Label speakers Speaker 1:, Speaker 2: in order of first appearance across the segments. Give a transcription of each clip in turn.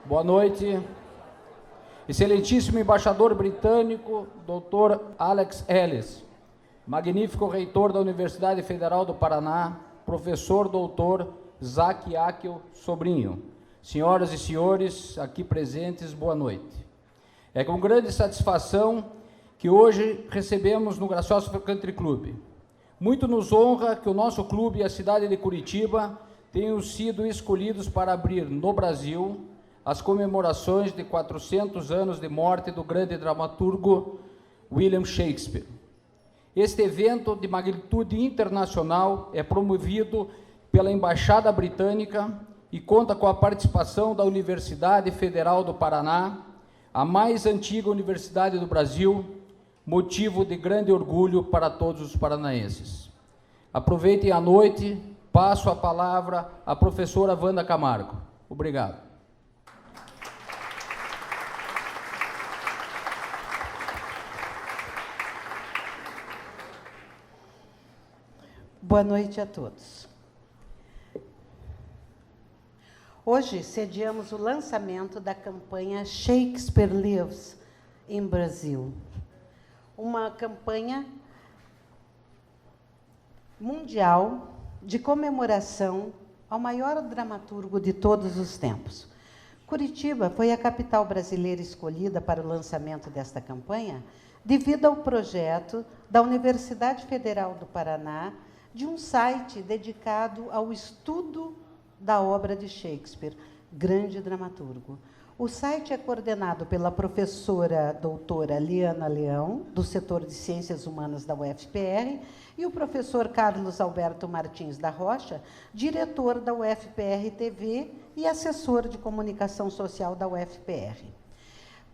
Speaker 1: Boa noite. Excelentíssimo embaixador britânico, Dr. Alex Ellis, magnífico reitor da Universidade Federal do Paraná, professor doutor Zac Akel Sobrinho, senhoras e senhores aqui presentes, boa noite. É com grande satisfação que hoje recebemos no Graciosa Country Club. Muito nos honra que o nosso clube e a cidade de Curitiba tenham sido escolhidos para abrir no Brasil as comemorações de 400 anos de morte do grande dramaturgo William Shakespeare. Este evento de magnitude internacional é promovido pela Embaixada Britânica e conta com a participação da Universidade Federal do Paraná, a mais antiga universidade do Brasil, motivo de grande orgulho para todos os paranaenses. Aproveitem a noite, passo a palavra à professora Wanda Camargo. Obrigado.
Speaker 2: Boa noite a todos. Hoje sediamos o lançamento da campanha Shakespeare Lives in Brazil, uma campanha mundial de comemoração ao maior dramaturgo de todos os tempos. Curitiba foi a capital brasileira escolhida para o lançamento desta campanha devido ao projeto da Universidade Federal do Paraná de um site dedicado ao estudo da obra de Shakespeare, grande dramaturgo. O site é coordenado pela professora doutora Liana Leão, do setor de Ciências Humanas da UFPR, e o professor Carlos Alberto Martins da Rocha, diretor da UFPR-TV e assessor de comunicação social da UFPR.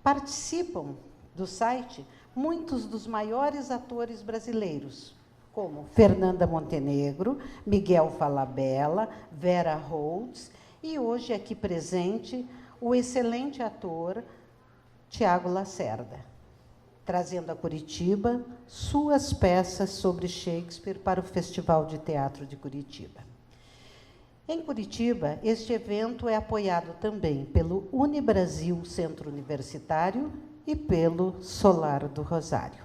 Speaker 2: Participam do site muitos dos maiores atores brasileiros, como Fernanda Montenegro, Miguel Falabella, Vera Holtz e, hoje aqui presente, o excelente ator Tiago Lacerda, trazendo a Curitiba suas peças sobre Shakespeare para o Festival de Teatro de Curitiba. Em Curitiba, este evento é apoiado também pelo Unibrasil Centro Universitário e pelo Solar do Rosário.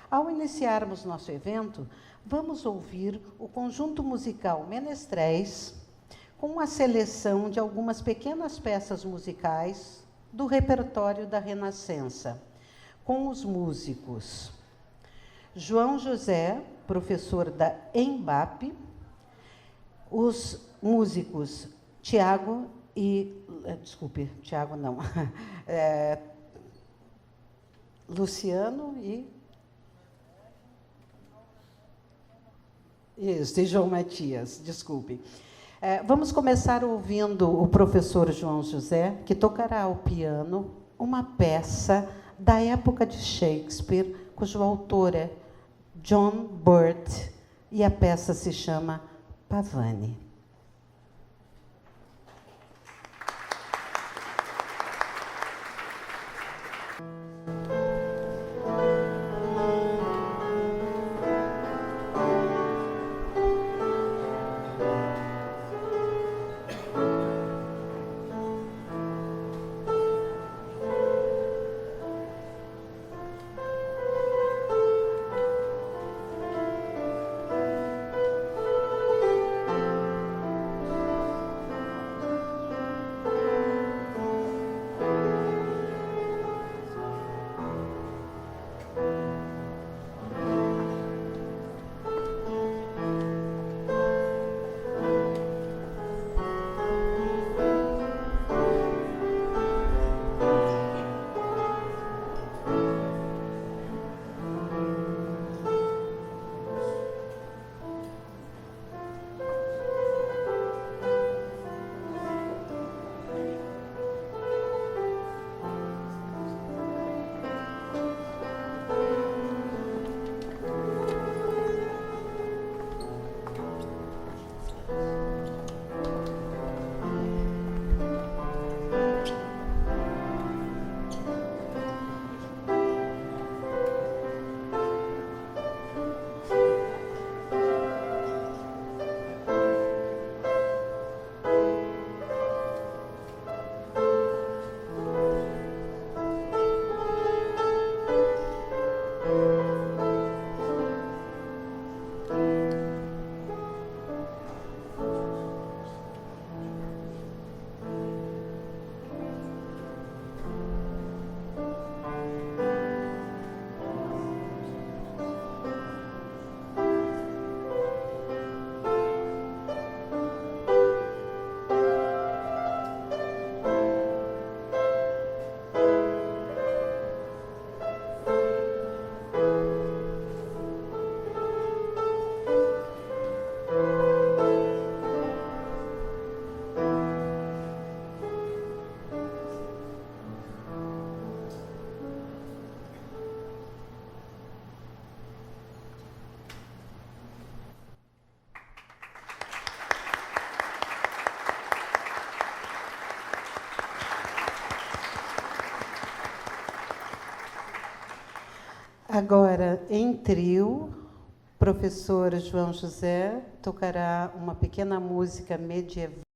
Speaker 2: Ao iniciarmos nosso evento, vamos ouvir o conjunto musical Menestréis, com uma seleção de algumas pequenas peças musicais do repertório da Renascença, com os músicos João José, professor da EMBAP, os músicos Tiago Luciano e João Matias, desculpe. Vamos começar ouvindo o professor João José, que tocará ao piano uma peça da época de Shakespeare, cujo autor é John Burt, e a peça se chama Pavane. Agora, em trio, professor João José tocará uma pequena música medieval.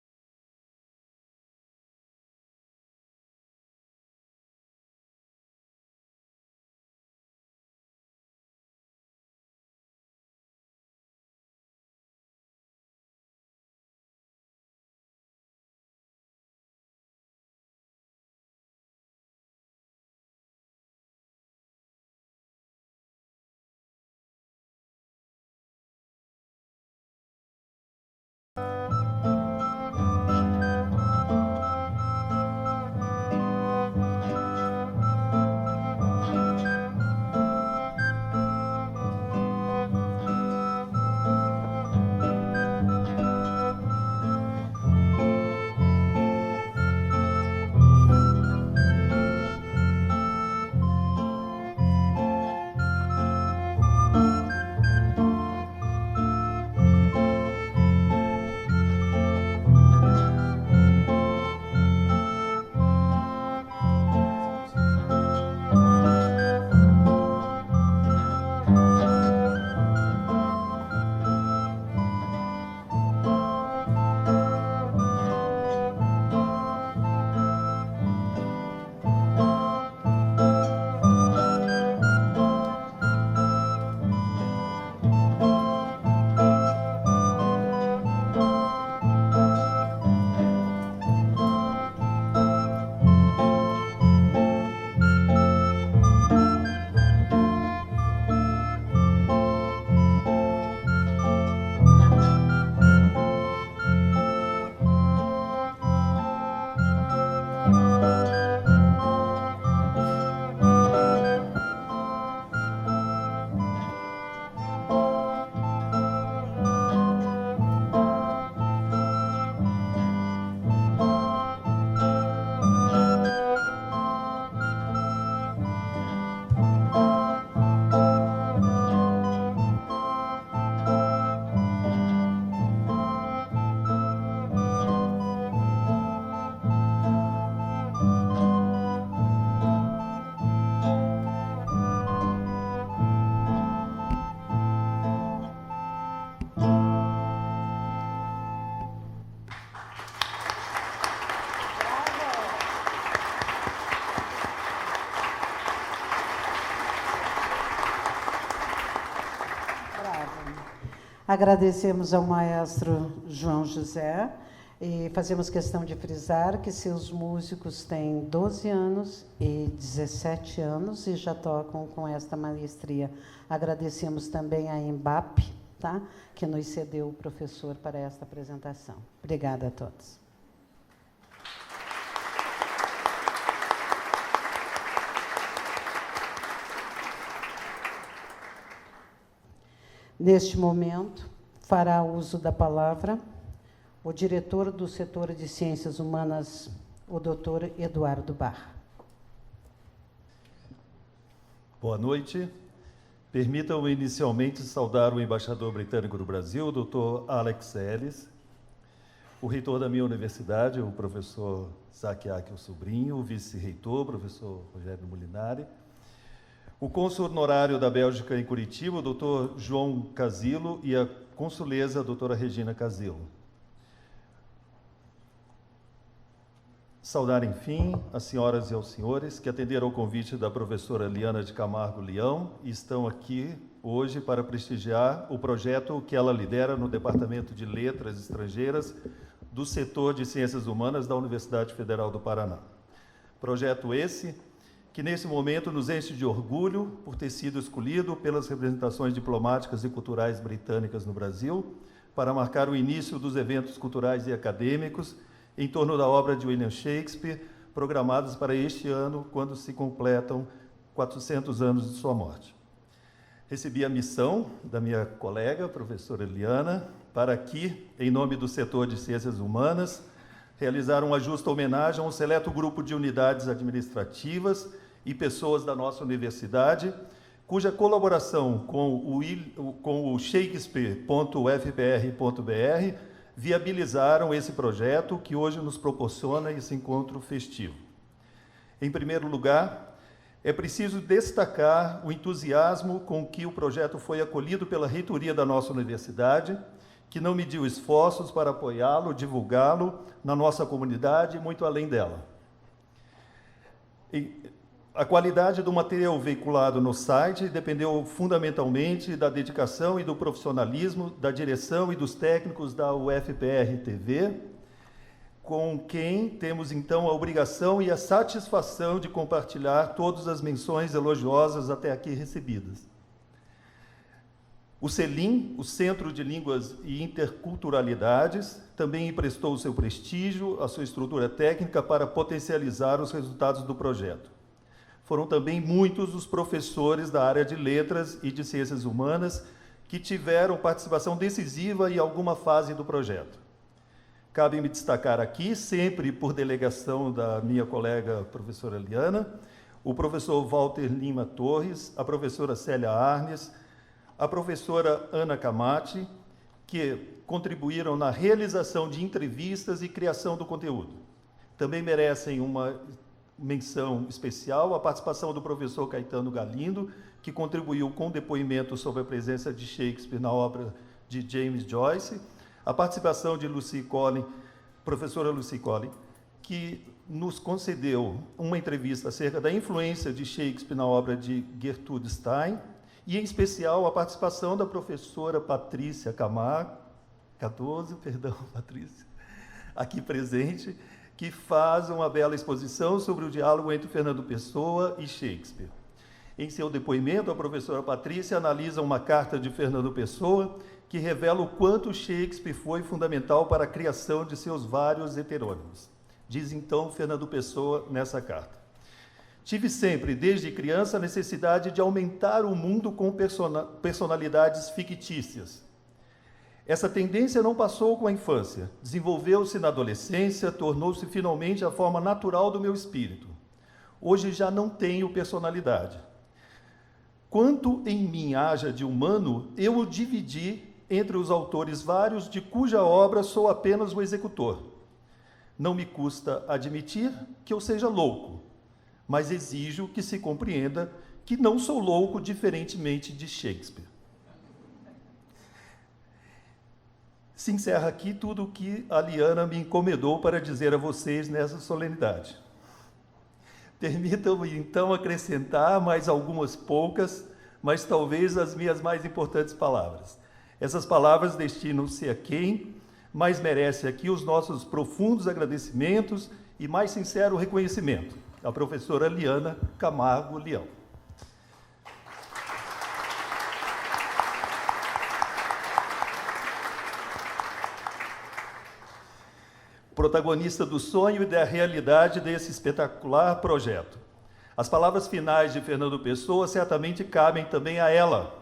Speaker 2: Agradecemos ao maestro João José e fazemos questão de frisar que seus músicos têm 12 anos e 17 anos e já tocam com esta maestria. Agradecemos também a Embap, tá? Que nos cedeu o professor para esta apresentação. Obrigada a todos. Neste momento, fará uso da palavra o diretor do setor de Ciências Humanas, o doutor Eduardo Barra.
Speaker 3: Boa noite. Permitam-me inicialmente saudar o embaixador britânico do Brasil, o doutor Alex Ellis, o reitor da minha universidade, o professor Zac Akel Sobrinho, o vice-reitor, o professor Rogério Molinari, o cônsul honorário da Bélgica em Curitiba, o doutor João Casilo, e a consulesa, a doutora Regina Casilo. Saudar, enfim, as senhoras e aos senhores que atenderam ao convite da professora Liana de Camargo Leão e estão aqui hoje para prestigiar o projeto que ela lidera no Departamento de Letras Estrangeiras do setor de Ciências Humanas da Universidade Federal do Paraná. Projeto esse que, nesse momento, nos enche de orgulho por ter sido escolhido pelas representações diplomáticas e culturais britânicas no Brasil para marcar o início dos eventos culturais e acadêmicos em torno da obra de William Shakespeare, programados para este ano, quando se completam 400 anos de sua morte. Recebi a missão da minha colega, professora Eliana, para aqui, em nome do setor de Ciências Humanas, realizar uma justa homenagem a um seleto grupo de unidades administrativas e pessoas da nossa universidade, cuja colaboração com o Shakespeare.ufpr.br viabilizaram esse projeto que hoje nos proporciona esse encontro festivo. Em primeiro lugar, É preciso destacar o entusiasmo com que o projeto foi acolhido pela reitoria da nossa universidade, que não mediu esforços para apoiá-lo, divulgá-lo na nossa comunidade e muito além dela. A qualidade do material veiculado no site dependeu fundamentalmente da dedicação e do profissionalismo da direção e dos técnicos da UFPR-TV, com quem temos, então, a obrigação e a satisfação de compartilhar todas as menções elogiosas até aqui recebidas. O CELIM, o Centro de Línguas e Interculturalidades, também emprestou o seu prestígio, a sua estrutura técnica para potencializar os resultados do projeto. Foram também muitos os professores da área de letras e de ciências humanas que tiveram participação decisiva em alguma fase do projeto. Cabe-me destacar aqui, sempre por delegação da minha colega professora Liana, o professor Walter Lima Torres, a professora Célia Arnes, a professora Ana Camati, que contribuíram na realização de entrevistas e criação do conteúdo. Também merecem uma menção especial a participação do professor Caetano Galindo, que contribuiu com depoimento sobre a presença de Shakespeare na obra de James Joyce, a participação de professora Lucy Collin, que nos concedeu uma entrevista acerca da influência de Shakespeare na obra de Gertrude Stein, e, em especial, a participação da professora Patrícia Cardoso, aqui presente, que faz uma bela exposição sobre o diálogo entre Fernando Pessoa e Shakespeare. Em seu depoimento, a professora Patrícia analisa uma carta de Fernando Pessoa que revela o quanto Shakespeare foi fundamental para a criação de seus vários heterônimos. Diz, então, Fernando Pessoa nessa carta: tive sempre, desde criança, a necessidade de aumentar o mundo com personalidades fictícias. Essa tendência não passou com a infância, desenvolveu-se na adolescência, tornou-se finalmente a forma natural do meu espírito. Hoje já não tenho personalidade. Quanto em mim haja de humano, eu o dividi entre os autores vários, de cuja obra sou apenas o executor. Não me custa admitir que eu seja louco, mas exijo que se compreenda que não sou louco diferentemente de Shakespeare. Se encerra aqui tudo o que a Liana me encomendou para dizer a vocês nessa solenidade. Permitam-me, então, acrescentar mais algumas poucas, mas talvez as minhas mais importantes palavras. Essas palavras destinam-se a quem mais merece aqui os nossos profundos agradecimentos e mais sincero reconhecimento: a professora Liana Camargo Leão. Protagonista do sonho e da realidade desse espetacular projeto. As palavras finais de Fernando Pessoa certamente cabem também a ela,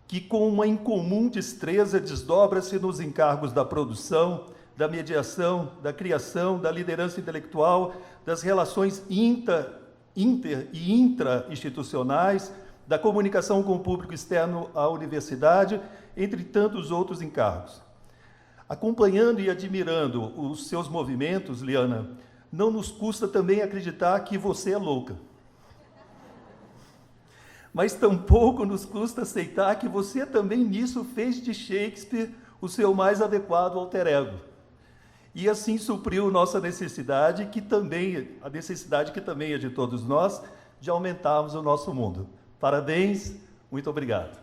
Speaker 3: que com uma incomum destreza desdobra-se nos encargos da produção, da mediação, da criação, da liderança intelectual, das relações inter e intra-institucionais, da comunicação com o público externo à universidade, entre tantos outros encargos. Acompanhando e admirando os seus movimentos, Liana, não nos custa também acreditar que você é louca. Mas tampouco nos custa aceitar que você também nisso fez de Shakespeare o seu mais adequado alter ego. E assim supriu nossa necessidade, a necessidade que também é de todos nós, de aumentarmos o nosso mundo. Parabéns, muito obrigado.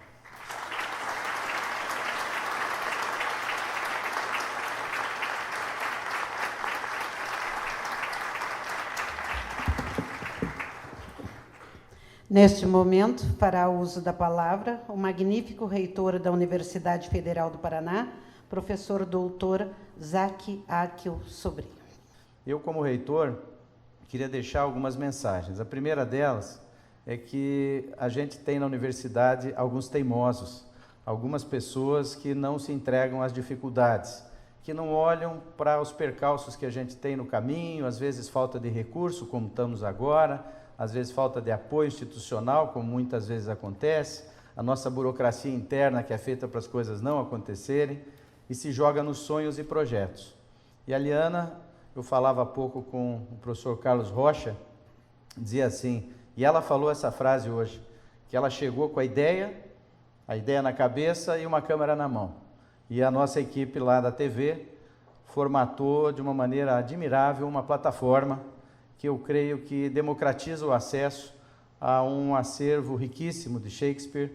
Speaker 2: Neste momento, fará uso da palavra o magnífico reitor da Universidade Federal do Paraná, professor doutor Zaque Akil Sobrinho.
Speaker 4: Eu, como reitor, queria deixar algumas mensagens. A primeira delas é que a gente tem na universidade alguns teimosos, algumas pessoas que não se entregam às dificuldades, que não olham para os percalços que a gente tem no caminho, às vezes falta de recurso, como estamos agora, às vezes falta de apoio institucional, como muitas vezes acontece, a nossa burocracia interna que é feita para as coisas não acontecerem, e se joga nos sonhos e projetos. E a Liana, eu falava há pouco com o professor Carlos Rocha, dizia assim: E ela falou essa frase hoje, que ela chegou com a ideia na cabeça e uma câmera na mão. E a nossa equipe lá da TV formatou de uma maneira admirável uma plataforma que eu creio que democratiza o acesso a um acervo riquíssimo de Shakespeare.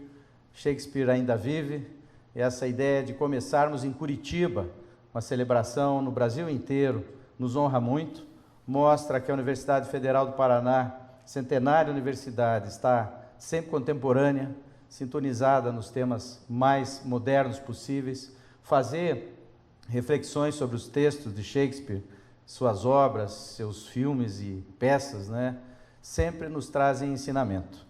Speaker 4: Shakespeare ainda vive. Essa ideia de começarmos em Curitiba uma celebração no Brasil inteiro nos honra muito, mostra que a Universidade Federal do Paraná, centenária universidade, está sempre contemporânea, sintonizada nos temas mais modernos possíveis, fazer reflexões sobre os textos de Shakespeare, suas obras, seus filmes e peças, né, sempre nos trazem ensinamento.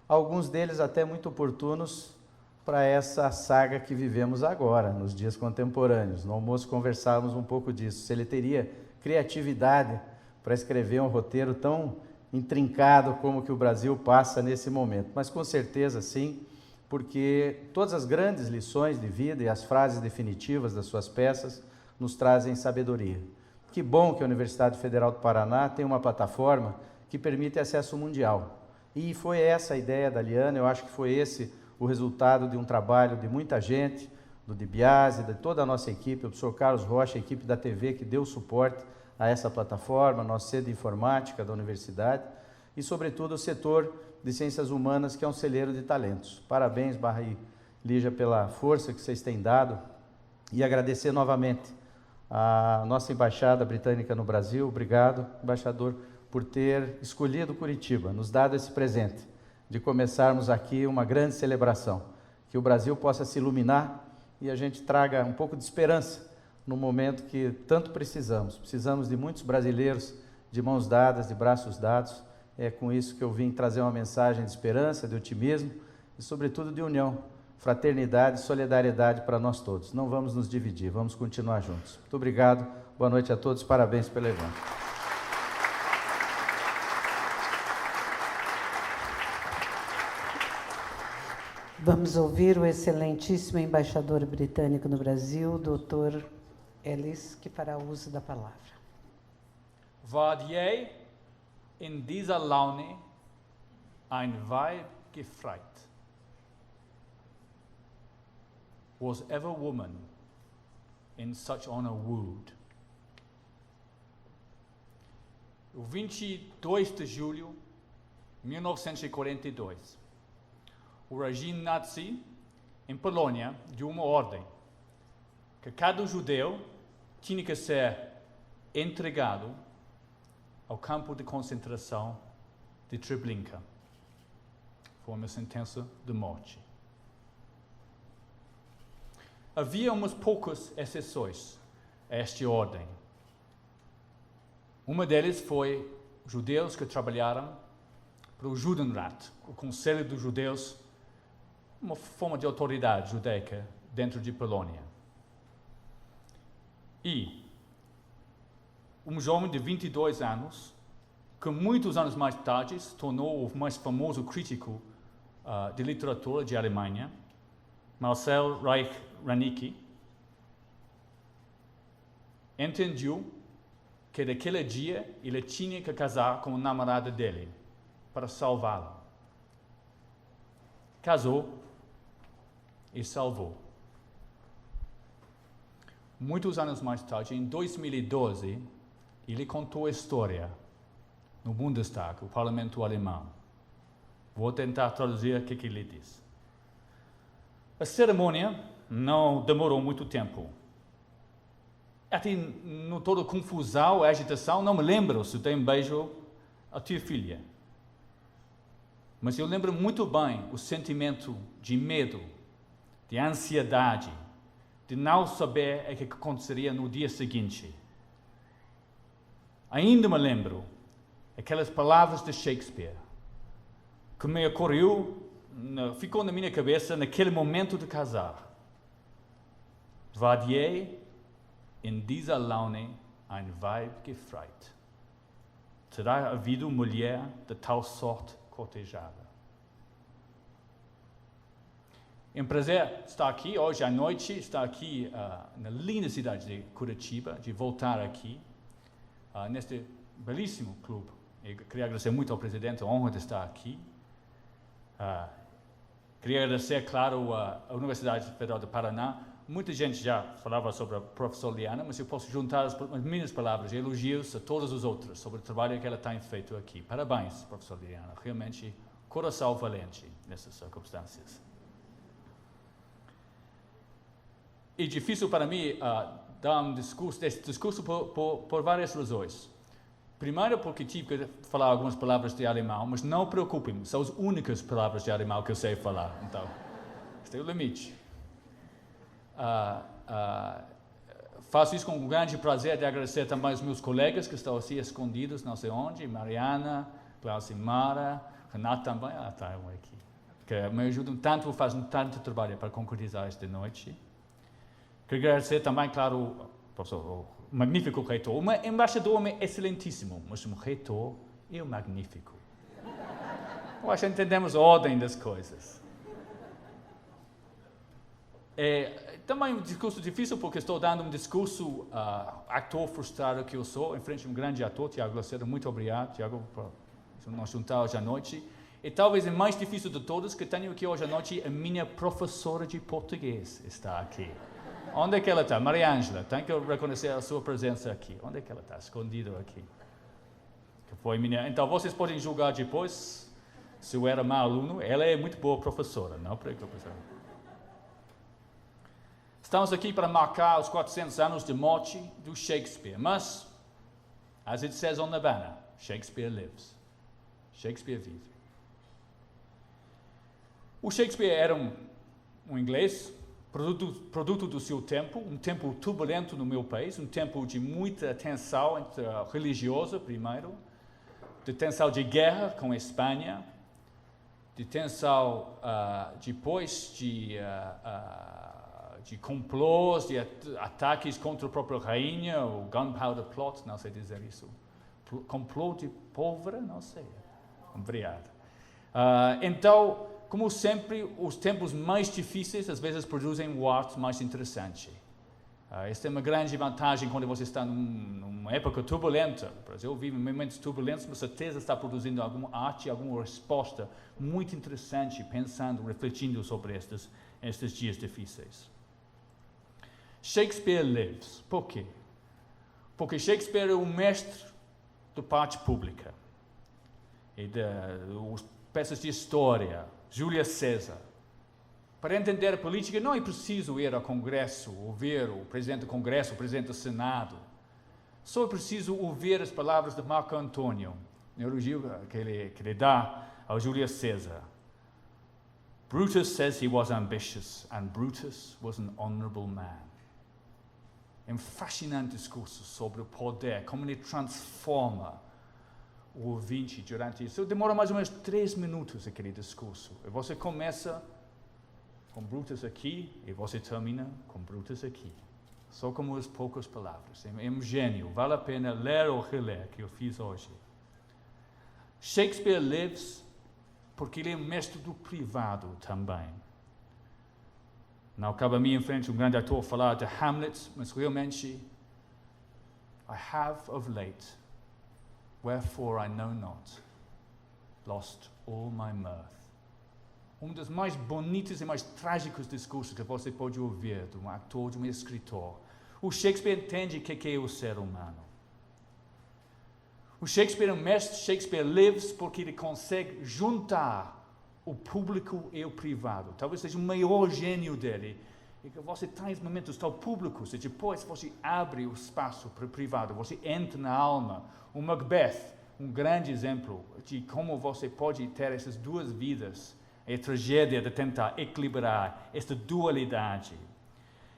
Speaker 4: Alguns deles até muito oportunos para essa saga que vivemos agora, nos dias contemporâneos. No almoço conversávamos um pouco disso, se ele teria criatividade para escrever um roteiro tão intrincado como que o Brasil passa nesse momento. Mas com certeza sim, porque todas as grandes lições de vida e as frases definitivas das suas peças nos trazem sabedoria. Que bom que a Universidade Federal do Paraná tem uma plataforma que permite acesso mundial. E foi essa a ideia da Liana, eu acho que foi esse o resultado de um trabalho de muita gente, do DiBiase, de toda a nossa equipe, o professor Carlos Rocha, a equipe da TV que deu suporte a essa plataforma, nosso centro de informática da universidade e, sobretudo, o setor de ciências humanas, que é um celeiro de talentos. Parabéns, Barra e Lígia, pela força que vocês têm dado e agradecer novamente a nossa embaixada britânica no Brasil. Obrigado, embaixador, por ter escolhido Curitiba, nos dado esse presente de começarmos aqui uma grande celebração, que o Brasil possa se iluminar e a gente traga um pouco de esperança no momento que tanto precisamos. Precisamos de muitos brasileiros de mãos dadas, de braços dados. É com isso que eu vim trazer uma mensagem de esperança, de otimismo e, sobretudo, de união, fraternidade e solidariedade para nós todos. Não vamos nos dividir, vamos continuar juntos. Muito obrigado, boa noite a todos, parabéns pelo evento.
Speaker 2: Vamos ouvir o excelentíssimo embaixador britânico no Brasil, Dr. Ellis, que fará uso da palavra.
Speaker 5: Vad jij in dieser Laune ein Weib gefreit? Was ever woman in such honor wooed? O 22 de julho de 1942, o regime nazi em Polônia deu uma ordem que cada judeu tinha que ser entregado ao campo de concentração de Treblinka. Foi uma sentença de morte. Havia umas poucas exceções a esta ordem. Uma delas foi judeus que trabalharam para o Judenrat, o Conselho dos Judeus, uma forma de autoridade judaica dentro de Polônia. E um jovem de 22 anos, que muitos anos mais tarde se tornou o mais famoso crítico de literatura de Alemanha, Marcel Reich-Ranitzky, entendeu que naquele dia ele tinha que casar com a namorada dele para salvá-la. Casou e salvou. Muitos anos mais tarde, em 2012, ele contou a história no Bundestag, o parlamento alemão. Vou tentar traduzir o que ele disse. A cerimônia não demorou muito tempo. Até no toda a confusão, a agitação, não me lembro se dei um beijo à tua filha. Mas eu lembro muito bem o sentimento de medo, de ansiedade, de não saber o que aconteceria no dia seguinte. Ainda me lembro aquelas palavras de Shakespeare que me ocorreu, ficou na minha cabeça naquele momento de casar. Vad jij in dieser Laune ein Weib gefreit? Terá havido mulher de tal sorte cortejada. É um prazer estar aqui hoje à noite, estar aqui na linda cidade de Curitiba, de voltar aqui neste belíssimo clube Eu queria agradecer muito ao presidente, a honra de estar aqui. Queria agradecer, claro, à Universidade Federal do Paraná. Muita gente já falava sobre a professora Liana, mas eu posso juntar as minhas palavras, elogios a todos os outros sobre o trabalho que ela tem feito aqui. Parabéns, professora Liana. Realmente, coração valente nessas circunstâncias. É difícil para mim dar este discurso por várias razões. Primeiro, porque tive que falar algumas palavras de alemão, mas não preocupem-me, são as únicas palavras de alemão que eu sei falar. Então, este é o limite. Faço isso com um grande prazer de agradecer também aos meus colegas que estão assim escondidos, não sei onde, Mariana, Glaucimara, Renato também, está aqui, que me ajudam tanto, fazem tanto trabalho para concretizar esta noite. Quero agradecer também, claro, o magnífico reitor. O embaixador é excelentíssimo, mas o reitor é magnífico. Eu acho que entendemos a ordem das coisas. Também um discurso difícil, porque estou dando um discurso ator frustrado que eu sou, em frente a um grande ator, Tiago Lacerda. Muito obrigado, Tiago, por nos juntar hoje à noite. E talvez o mais difícil de todos, que tenho aqui hoje à noite, a minha professora de português está aqui. Onde é que ela está? Maria Ângela, tenho que reconhecer a sua presença aqui. Onde é que ela está? Escondida aqui. Que foi minha... Então, vocês podem julgar depois se eu era mau aluno. Ela é muito boa professora, não preocupe. Estamos aqui para marcar os 400 anos de morte do Shakespeare. Mas, as it says on the banner, Shakespeare lives. Shakespeare vive. O Shakespeare era um inglês, produto do seu tempo, um tempo turbulento no meu país, um tempo de muita tensão religiosa, primeiro, de tensão de guerra com a Espanha, de tensão depois de complôs, de ataques contra a própria rainha, o Gunpowder Plot, não sei dizer isso, complô de pólvora, não sei, obrigado. Então, como sempre, os tempos mais difíceis às vezes produzem o arte mais interessante. Esta é uma grande vantagem quando você está numa época turbulenta. O Brasil vive momentos turbulentos, mas certeza está produzindo alguma arte, alguma resposta muito interessante, pensando, refletindo sobre estes dias difíceis. Shakespeare lives. Por quê? Porque Shakespeare é o mestre da parte pública e das peças de história. Júlio César. Para entender a política não é preciso ir ao Congresso, ouvir o presidente do Congresso, o presidente do Senado. Só é preciso ouvir as palavras de Marco Antônio, no elogio que ele dá ao Júlio César. Brutus says he was ambitious, and Brutus was an honorable man. É um fascinante discurso sobre o poder, como ele transforma o ouvinte durante isso. Demora mais ou menos 3 minutos aquele discurso. E você começa com Brutus aqui e você termina com Brutus aqui. Só com as poucas palavras. É um gênio. Vale a pena ler ou reler, que eu fiz hoje. Shakespeare lives porque ele é mestre do privado também. Não cabe a mim em frente um grande ator falar de Hamlet, mas realmente I have of late, wherefore I know not, lost all my mirth. Um dos mais bonitos e mais trágicos discursos que você pode ouvir de um ator, de um escritor. O Shakespeare entende o que é o ser humano. O Shakespeare é um mestre, Shakespeare lives porque ele consegue juntar o público e o privado. Talvez seja o maior gênio dele. E que você traz momentos tão públicos e depois você abre o espaço para o privado. Você entra na alma. O Macbeth, um grande exemplo de como você pode ter essas duas vidas. É a tragédia de tentar equilibrar esta dualidade.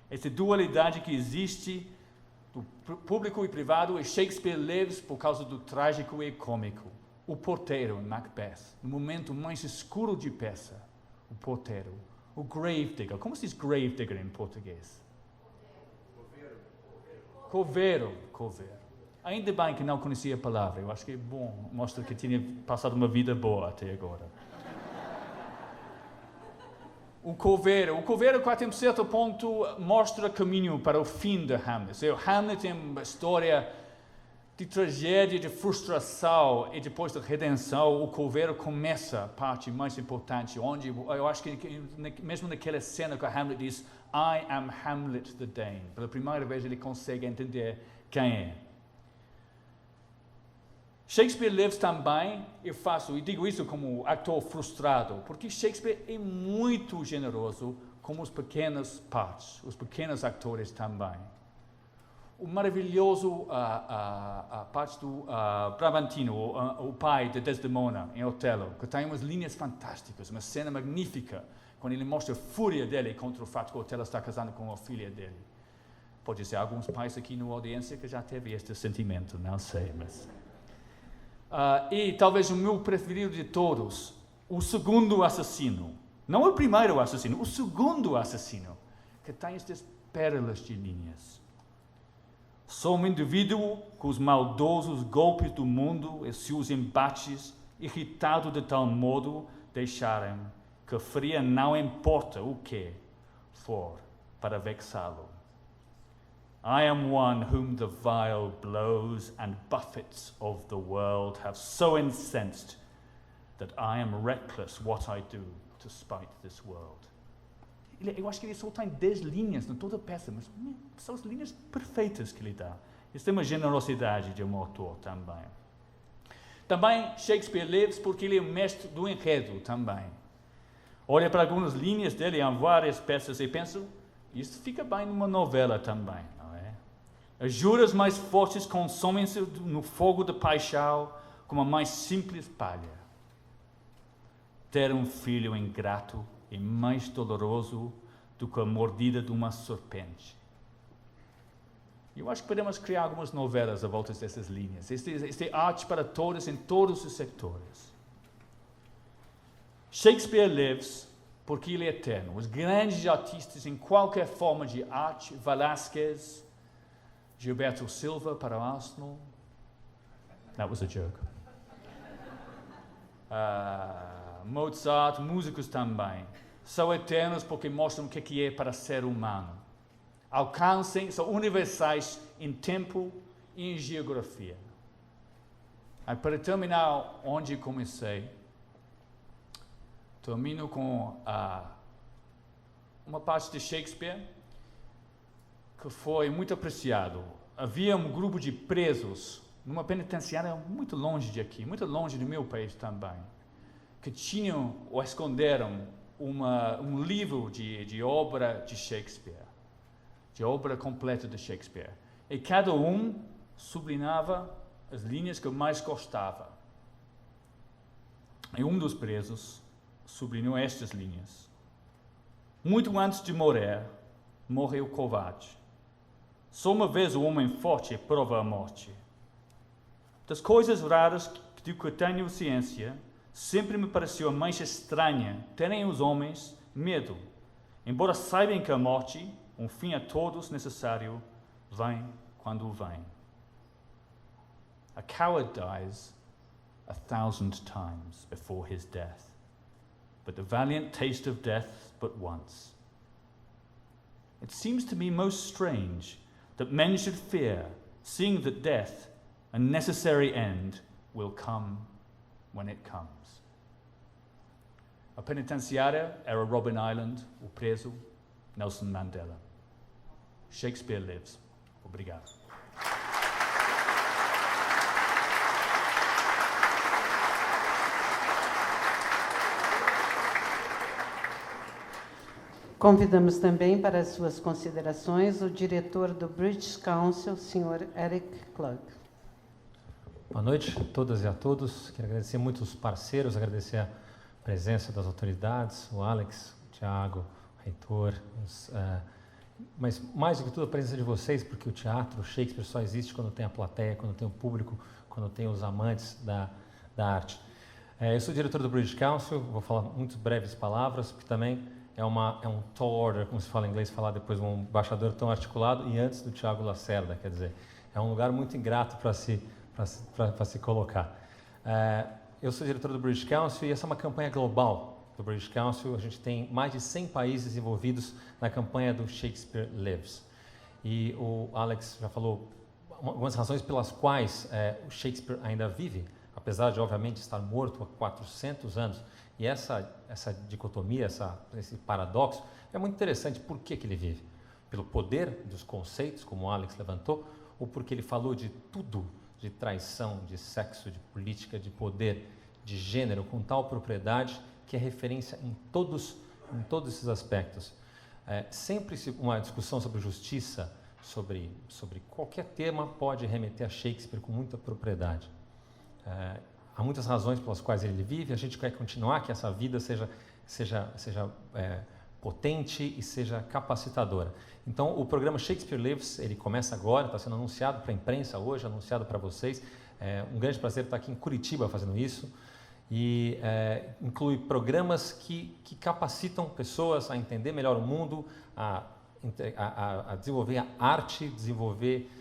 Speaker 5: Esta dualidade que existe do público e privado, e Shakespeare lives por causa do trágico e cômico. O porteiro em Macbeth, no momento mais escuro de peça, o porteiro, o gravedigger. Como se diz gravedigger em português? Coveiro. Ainda bem que não conhecia a palavra, eu acho que é bom, mostra que tinha passado uma vida boa até agora. O coveiro, até um certo ponto, mostra caminho para o fim de Hamlet. Hamlet é uma história de tragédia, de frustração e depois da redenção, o coveiro começa a parte mais importante, onde eu acho que mesmo naquela cena que Hamlet diz, I am Hamlet the Dane. Pela primeira vez ele consegue entender quem é. Shakespeare Lives também, eu digo isso como ator frustrado, porque Shakespeare é muito generoso com os pequenas partes, os pequenos atores também. O maravilhoso parte do Bravantino, o pai de Desdemona em Otelo, que tem umas linhas fantásticas, uma cena magnífica, quando ele mostra a fúria dele contra o fato que o Otelo está casando com a filha dele. Pode ser alguns pais aqui na audiência que já teve este sentimento, não sei, mas... e talvez o meu preferido de todos, o segundo assassino. Não o primeiro assassino, o segundo assassino, que tem estas pérolas de linhas. Sou um indivíduo com os maldosos golpes do mundo e seus embates, irritado de tal modo deixarem que fria não importa o que for para vexá-lo. I am one whom the vile blows and buffets of the world have so incensed that I am reckless what I do to spite this world. Eu acho que ele só tem 10 linhas em toda a peça, mas são as linhas perfeitas que ele dá. Isso é uma generosidade de um autor também. Também Shakespeare Lives porque ele é o mestre do enredo também. Olha para algumas linhas dele em várias peças e penso, isso fica bem numa novela também, não é? As juras mais fortes consomem-se no fogo da paixão como a mais simples palha. Ter um filho ingrato é mais doloroso do que a mordida de uma serpente. Eu acho que podemos criar algumas novelas à volta dessas linhas. Este é arte para todos, em todos os setores. Shakespeare Lives porque ele é eterno. Os grandes artistas em qualquer forma de arte, Velázquez, Gilberto Silva para o Arsenal. That was a joke. Mozart, músicos também, são eternos porque mostram o que é para ser humano. São universais em tempo e em geografia. Para terminar onde comecei, termino com uma parte de Shakespeare que foi muito apreciado. Havia um grupo de presos numa penitenciária muito longe de aqui, muito longe do meu país também, que tinham ou esconderam um livro de obra de Shakespeare, de obra completa de Shakespeare. E cada um sublinhava as linhas que mais gostava. E um dos presos sublinhou estas linhas. Muito antes de morrer, morreu covarde. Só uma vez o homem forte prova a morte. Das coisas raras de que tenho ciência, sempre me pareceu a mais estranha terem os homens medo, embora saibam que a morte, um fim a todos necessário, vem quando vem. A coward dies 1,000 times before his death, but the valiant taste of death but once. It seems to me most strange that men should fear, seeing that death, a necessary end, will come when it comes. A penitenciária era Robben Island, o preso Nelson Mandela. Shakespeare Lives. Obrigado.
Speaker 2: Convidamos também para as suas considerações o diretor do British Council, Sr. Eric Klug.
Speaker 6: Boa noite a todas e a todos. Quero agradecer muito os parceiros, agradecer a presença das autoridades, o Alex, o Tiago, o reitor, mas mais do que tudo a presença de vocês, porque o teatro, o Shakespeare só existe quando tem a plateia, quando tem o público, quando tem os amantes da arte. Eu sou diretor do British Council, vou falar muito breves palavras, porque também é um tall order, como se fala em inglês, falar depois de um embaixador tão articulado e antes do Tiago Lacerda, quer dizer, é um lugar muito ingrato para se colocar. Eu sou diretor do British Council e essa é uma campanha global do British Council. A gente tem mais de 100 países envolvidos na campanha do Shakespeare Lives. E o Alex já falou algumas razões pelas quais o Shakespeare ainda vive, apesar de, obviamente, estar morto há 400 anos. E essa dicotomia, esse paradoxo, é muito interessante. Por que ele vive? Pelo poder dos conceitos, como o Alex levantou, ou porque ele falou de tudo, de traição, de sexo, de política, de poder, de gênero, com tal propriedade que é referência em todos esses aspectos. Sempre uma discussão sobre justiça, sobre qualquer tema, pode remeter a Shakespeare com muita propriedade. Há muitas razões pelas quais ele vive, a gente quer continuar que essa vida seja potente e seja capacitadora. Então, o programa Shakespeare Lives, ele começa agora, está sendo anunciado para a imprensa hoje, anunciado para vocês. É um grande prazer estar aqui em Curitiba fazendo isso. E inclui programas que capacitam pessoas a entender melhor o mundo, a desenvolver a arte, desenvolver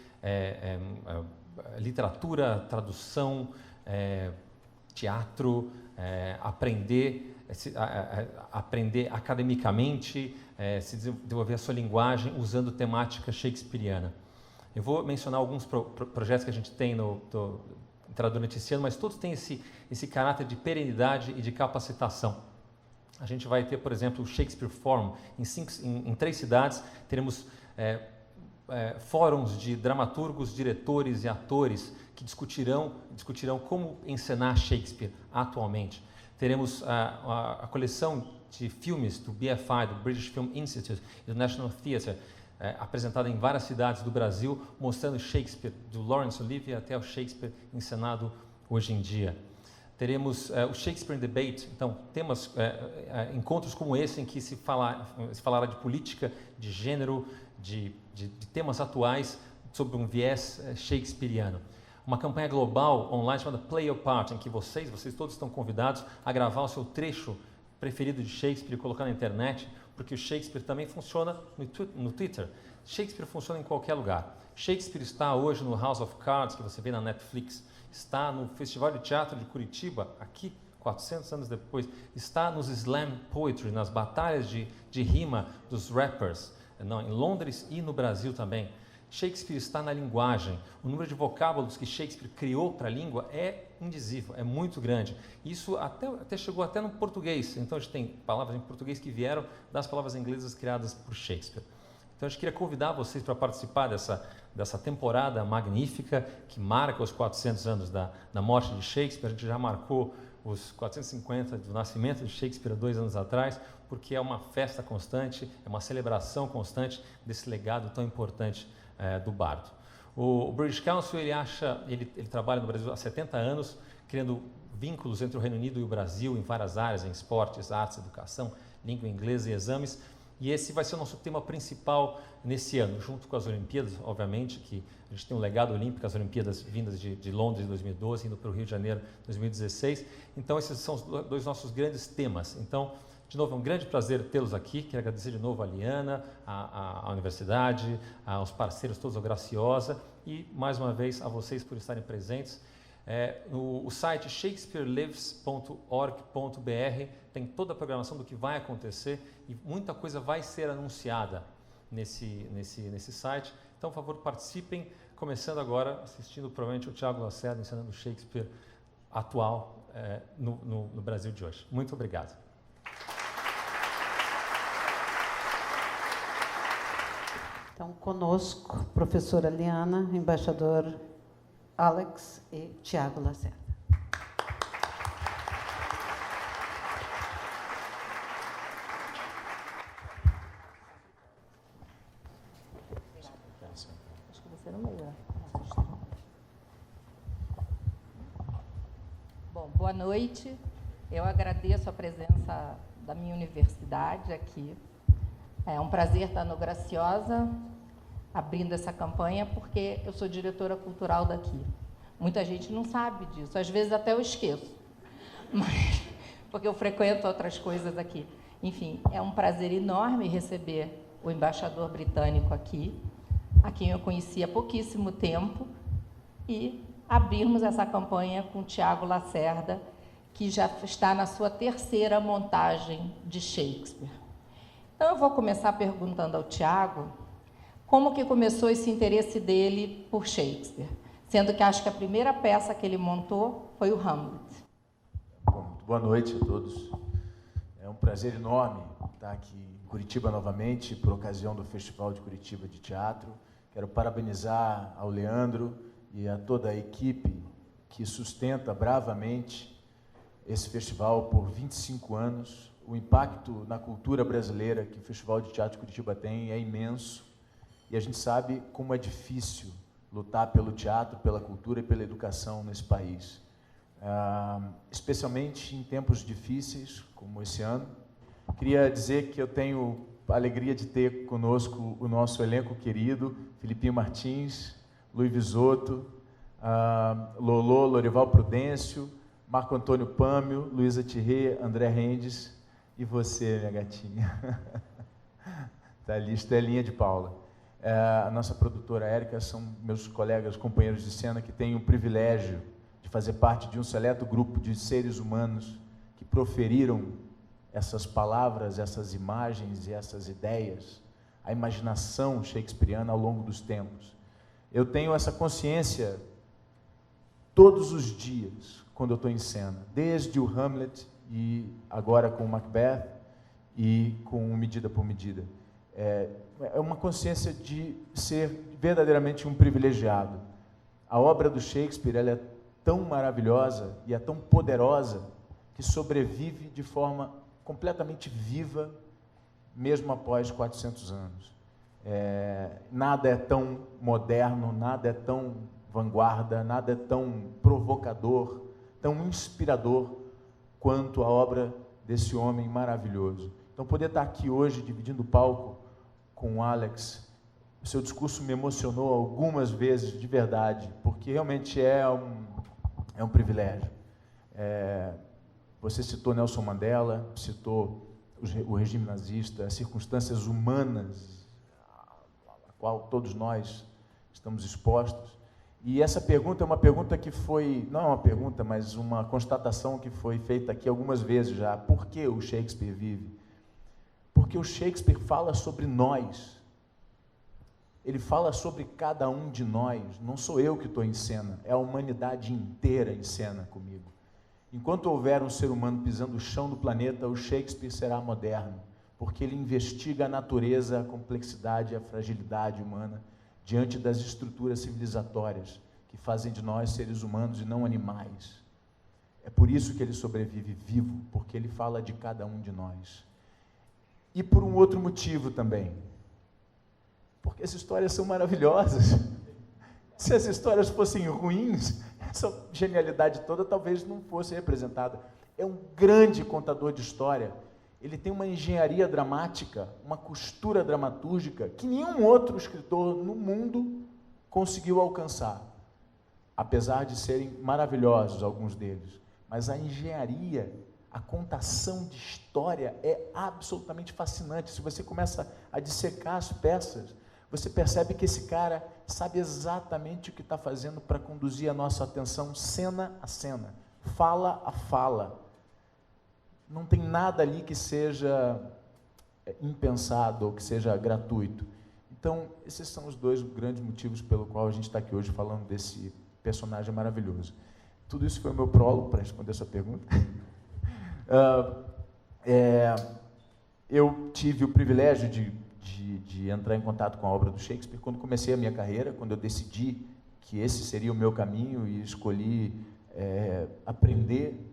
Speaker 6: literatura, tradução, teatro, aprender academicamente, se desenvolver a sua linguagem usando temática shakespeariana. Eu vou mencionar alguns projetos que a gente tem durante esse ano, mas todos têm esse caráter de perenidade e de capacitação. A gente vai ter, por exemplo, o Shakespeare Forum. Em 3 cidades, teremos fóruns de dramaturgos, diretores e atores que discutirão como encenar Shakespeare atualmente. Teremos a coleção de filmes do BFI, do British Film Institute, e do National Theatre, apresentada em várias cidades do Brasil, mostrando Shakespeare, do Laurence Olivier até o Shakespeare encenado hoje em dia. Teremos o Shakespeare in Debate, então, encontros como esse em que se falará de política, de gênero, de temas atuais sobre um viés shakespeariano. Uma campanha global online chamada Play Your Part, em que vocês todos estão convidados a gravar o seu trecho preferido de Shakespeare e colocar na internet, porque o Shakespeare também funciona no Twitter. Shakespeare funciona em qualquer lugar. Shakespeare está hoje no House of Cards, que você vê na Netflix, está no Festival de Teatro de Curitiba, aqui, 400 anos depois, está nos Slam Poetry, nas batalhas de rima dos rappers, em Londres e no Brasil também. Shakespeare está na linguagem. O número de vocábulos que Shakespeare criou para a língua é indizível, é muito grande. Isso até chegou até no português. Então, a gente tem palavras em português que vieram das palavras inglesas criadas por Shakespeare. Então, a gente queria convidar vocês para participar dessa temporada magnífica que marca os 400 anos da morte de Shakespeare. A gente já marcou os 450 do nascimento de Shakespeare há 2 anos atrás, porque é uma festa constante, é uma celebração constante desse legado tão importante do bardo. O British Council, ele trabalha no Brasil há 70 anos, criando vínculos entre o Reino Unido e o Brasil em várias áreas, em esportes, artes, educação, língua inglesa e exames. E esse vai ser o nosso tema principal nesse ano, junto com as Olimpíadas, obviamente, que a gente tem um legado olímpico, as Olimpíadas vindas de Londres em 2012, indo para o Rio de Janeiro em 2016. Então, esses são os 2 nossos grandes temas. Então, de novo, é um grande prazer tê-los aqui. Quero agradecer de novo a Liana, a universidade, aos parceiros todos, a Graciosa, e, mais uma vez, a vocês por estarem presentes. O site shakespearelives.org.br tem toda a programação do que vai acontecer e muita coisa vai ser anunciada nesse site. Então, por favor, participem, começando agora, assistindo provavelmente o Tiago Lacerda ensinando Shakespeare atual no Brasil de hoje. Muito obrigado.
Speaker 2: Então, conosco, professora Liana, embaixador Alex e Tiago Lacerda.
Speaker 7: Acho que você não meio. Bom, boa noite. Eu agradeço a presença da minha universidade aqui. É um prazer estar no Graciosa, abrindo essa campanha, porque eu sou diretora cultural daqui. Muita gente não sabe disso, às vezes até eu esqueço, mas, porque eu frequento outras coisas aqui. Enfim, é um prazer enorme receber o embaixador britânico aqui, a quem eu conheci há pouquíssimo tempo, e abrirmos essa campanha com o Tiago Lacerda, que já está na sua 3ª montagem de Shakespeare. Então, eu vou começar perguntando ao Tiago como que começou esse interesse dele por Shakespeare? Sendo que acho que a primeira peça que ele montou foi o Hamlet.
Speaker 8: Bom, muito boa noite a todos. É um prazer enorme estar aqui em Curitiba novamente, por ocasião do Festival de Curitiba de Teatro. Quero parabenizar ao Leandro e a toda a equipe que sustenta bravamente esse festival por 25 anos. O impacto na cultura brasileira que o Festival de Teatro de Curitiba tem é imenso. E a gente sabe como é difícil lutar pelo teatro, pela cultura e pela educação nesse país. Especialmente em tempos difíceis, como esse ano. Queria dizer que eu tenho a alegria de ter conosco o nosso elenco querido, Filipinho Martins, Luiz Visotto, Lolô, Lorival Prudêncio, Marco Antônio Pâmio, Luísa Thierry, André Rendes e você, minha gatinha. Está ali, Estelinha de Paula. A nossa produtora Érica são meus colegas, companheiros de cena que têm o privilégio de fazer parte de um seleto grupo de seres humanos que proferiram essas palavras, essas imagens e essas ideias, a imaginação shakespeariana ao longo dos tempos. Eu tenho essa consciência todos os dias, quando eu estou em cena, desde o Hamlet e agora com o Macbeth e com o Medida por Medida. É uma consciência de ser verdadeiramente um privilegiado. A obra do Shakespeare, ela é tão maravilhosa e é tão poderosa que sobrevive de forma completamente viva, mesmo após 400 anos. Nada é tão moderno, nada é tão vanguarda, nada é tão provocador, tão inspirador quanto a obra desse homem maravilhoso. Então, poder estar aqui hoje, dividindo o palco com o Alex, o seu discurso me emocionou algumas vezes, de verdade, porque realmente é um privilégio. Você citou Nelson Mandela, citou o regime nazista, as circunstâncias humanas a qual todos nós estamos expostos. E essa pergunta é uma pergunta que foi, não é uma pergunta, mas uma constatação que foi feita aqui algumas vezes já. Por que o Shakespeare vive? Porque o Shakespeare fala sobre nós. Ele fala sobre cada um de nós. Não sou eu que estou em cena, é a humanidade inteira em cena comigo. Enquanto houver um ser humano pisando o chão do planeta, o Shakespeare será moderno, porque ele investiga a natureza, a complexidade e a fragilidade humana diante das estruturas civilizatórias que fazem de nós seres humanos e não animais. É por isso que ele sobrevive vivo, porque ele fala de cada um de nós. E por um outro motivo também, porque as histórias são maravilhosas. Se as histórias fossem ruins, essa genialidade toda talvez não fosse representada. É um grande contador de história. Ele tem uma engenharia dramática, uma costura dramatúrgica que nenhum outro escritor no mundo conseguiu alcançar, apesar de serem maravilhosos alguns deles. Mas a engenharia, a contação de história é absolutamente fascinante. Se você começa a dissecar as peças, você percebe que esse cara sabe exatamente o que está fazendo para conduzir a nossa atenção cena a cena, fala a fala. Não tem nada ali que seja impensado ou que seja gratuito. Então, esses são os dois grandes motivos pelo qual a gente está aqui hoje falando desse personagem maravilhoso. Tudo isso foi o meu prólogo para responder a sua pergunta. Eu tive o privilégio de entrar em contato com a obra do Shakespeare quando comecei a minha carreira, quando eu decidi que esse seria o meu caminho e escolhi aprender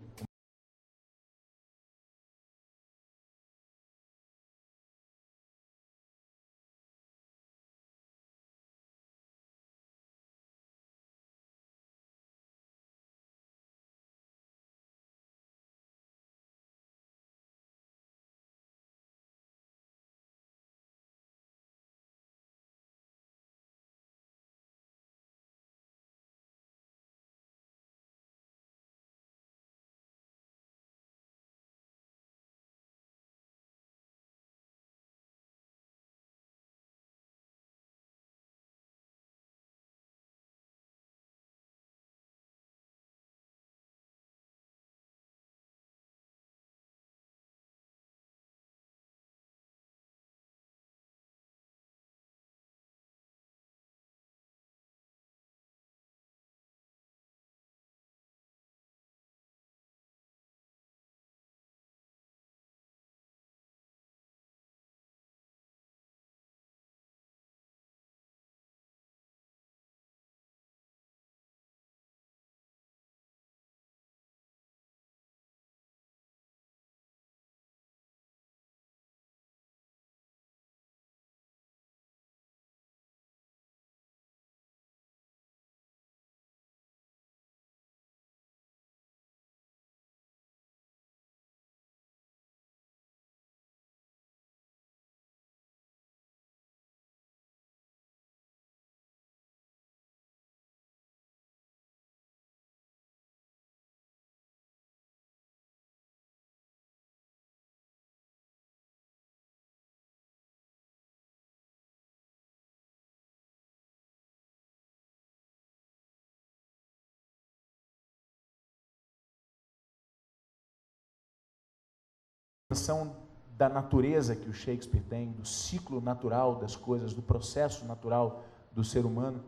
Speaker 8: compreensão da natureza que o Shakespeare tem, do ciclo natural das coisas, do processo natural do ser humano,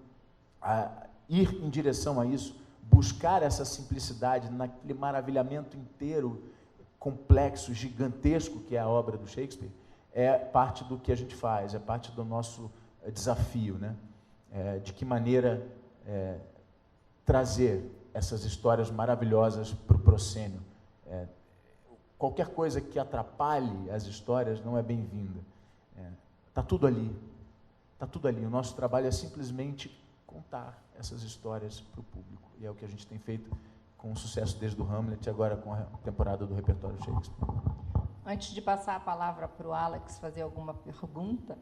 Speaker 8: a ir em direção a isso, buscar essa simplicidade naquele maravilhamento inteiro, complexo, gigantesco que é a obra do Shakespeare, é parte do que a gente faz, é parte do nosso desafio, né? De que maneira trazer essas histórias maravilhosas para o proscênio. Qualquer coisa que atrapalhe as histórias não é bem-vinda. Está tudo ali. Está tudo ali. O nosso trabalho é simplesmente contar essas histórias para o público. E é o que a gente tem feito com sucesso desde o Hamlet e agora com a temporada do repertório Shakespeare.
Speaker 7: Antes de passar a palavra para o Alex fazer alguma pergunta,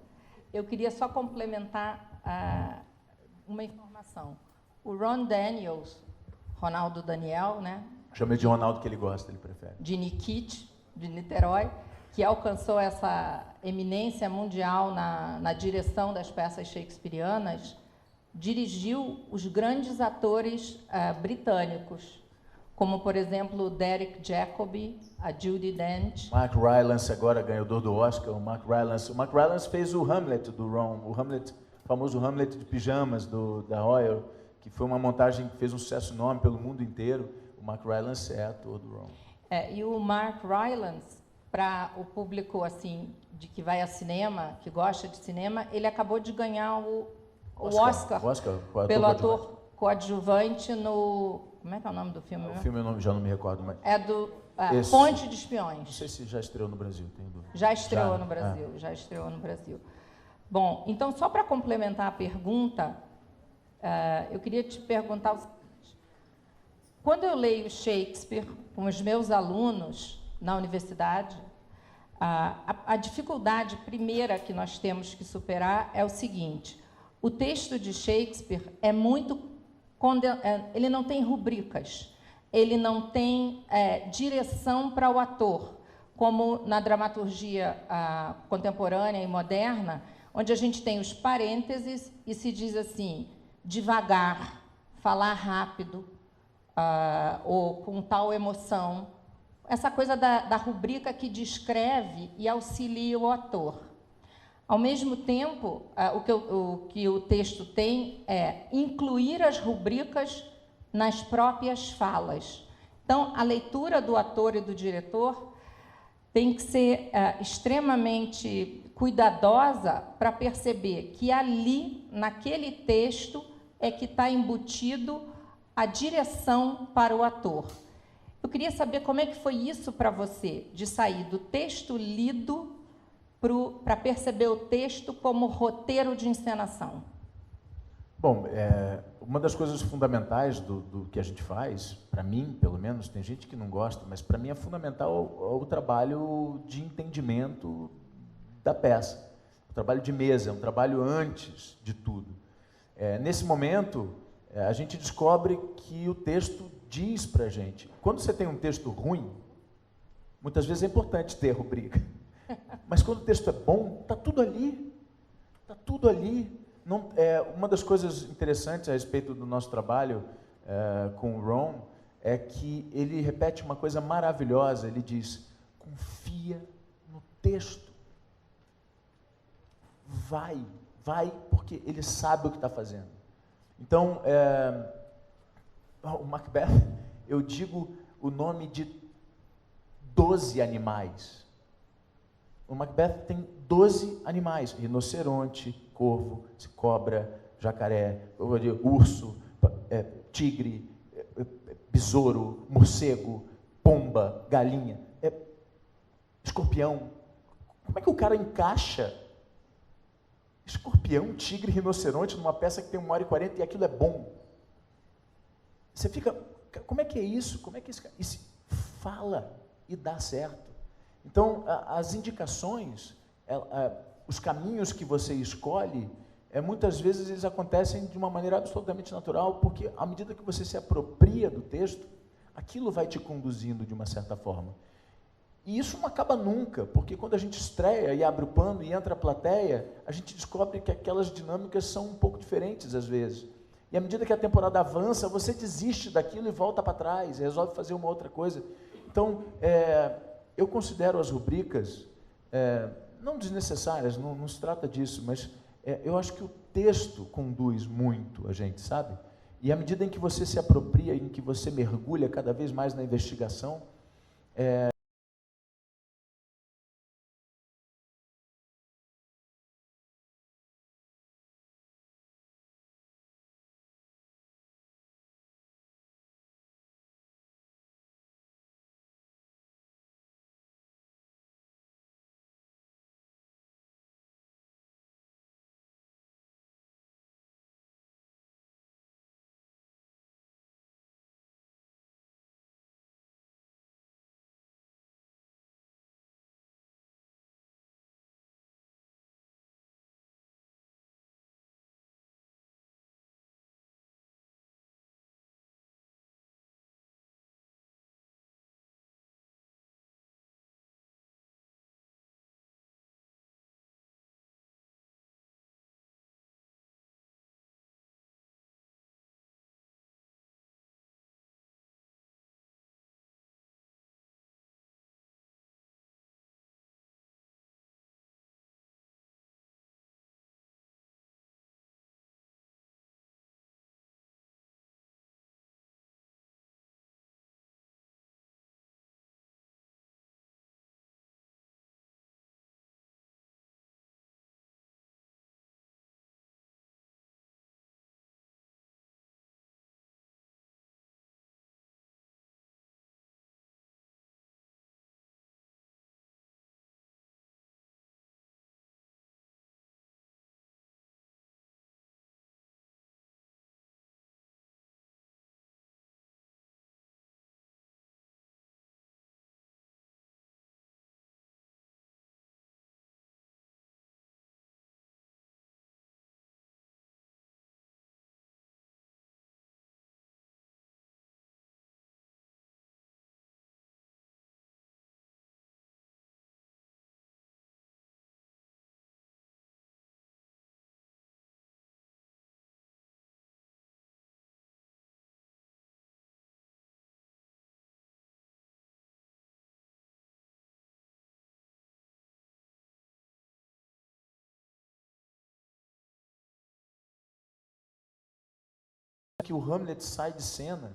Speaker 7: eu queria só complementar uma informação. O Ron Daniels, Ronaldo Daniel, né?
Speaker 8: Chama de Ronaldo, que ele gosta, ele prefere.
Speaker 7: De Nikit, de Niterói, que alcançou essa eminência mundial na direção das peças shakespearianas, dirigiu os grandes atores britânicos, como, por exemplo, o Derek Jacobi, a Judi Dench.
Speaker 8: Mark Rylance, agora ganhador do Oscar. O Mark Rylance fez o Hamlet do Ron, o famoso Hamlet de pijamas da Royal, que foi uma montagem que fez um sucesso enorme pelo mundo inteiro. O Mark Rylance é ator do Ron.
Speaker 7: E o Mark Rylance, para o público assim de que vai a cinema, que gosta de cinema, ele acabou de ganhar o Oscar pelo ator coadjuvante no... Como é que é o nome do filme?
Speaker 8: O filme eu já não me recordo mais.
Speaker 7: É do Ponte de Espiões.
Speaker 8: Não sei se já estreou no Brasil, tenho dúvida.
Speaker 7: Já estreou no Brasil. Bom, então, só para complementar a pergunta, eu queria te perguntar o seguinte. Quando eu leio Shakespeare com os meus alunos na universidade, a dificuldade primeira que nós temos que superar é o seguinte: o texto de Shakespeare é muito... ele não tem rubricas, ele não tem direção para o ator, como na dramaturgia contemporânea e moderna, onde a gente tem os parênteses e se diz assim, devagar, falar rápido, ou com tal emoção. Essa coisa da rubrica que descreve e auxilia o ator. Ao mesmo tempo, o que o texto tem é incluir as rubricas nas próprias falas. Então, a leitura do ator e do diretor tem que ser extremamente cuidadosa para perceber que ali, naquele texto, é que está embutido a direção para o ator. Eu queria saber como é que foi isso para você, de sair do texto lido para perceber o texto como roteiro de encenação.
Speaker 8: Bom, uma das coisas fundamentais do que a gente faz, para mim, pelo menos, tem gente que não gosta, mas para mim é fundamental o trabalho de entendimento da peça. O trabalho de mesa, é um trabalho antes de tudo. Nesse momento, a gente descobre que o texto diz para a gente. Quando você tem um texto ruim, muitas vezes é importante ter rubrica. Mas quando o texto é bom, está tudo ali. Está tudo ali. Não, uma das coisas interessantes a respeito do nosso trabalho com o Ron é que ele repete uma coisa maravilhosa. Ele diz, confia no texto. Vai, porque ele sabe o que está fazendo. Então, o Macbeth, eu digo o nome de 12 animais. O Macbeth tem 12 animais, rinoceronte, corvo, cobra, jacaré, urso, tigre, besouro, morcego, pomba, galinha, escorpião. Como é que o cara encaixa escorpião, tigre, rinoceronte numa peça que tem 1h40 e aquilo é bom? Você fica, como é que é isso? Como é que isso fala e dá certo? Então, as indicações, os caminhos que você escolhe, muitas vezes eles acontecem de uma maneira absolutamente natural, porque à medida que você se apropria do texto, aquilo vai te conduzindo de uma certa forma. E isso não acaba nunca, porque quando a gente estreia e abre o pano e entra a plateia, a gente descobre que aquelas dinâmicas são um pouco diferentes às vezes. E à medida que a temporada avança, você desiste daquilo e volta para trás, resolve fazer uma outra coisa. Então, Eu considero as rubricas não desnecessárias, não se trata disso, mas eu acho que o texto conduz muito a gente, sabe? E à medida em que você se apropria, em que você mergulha cada vez mais na investigação, que o Hamlet sai de cena,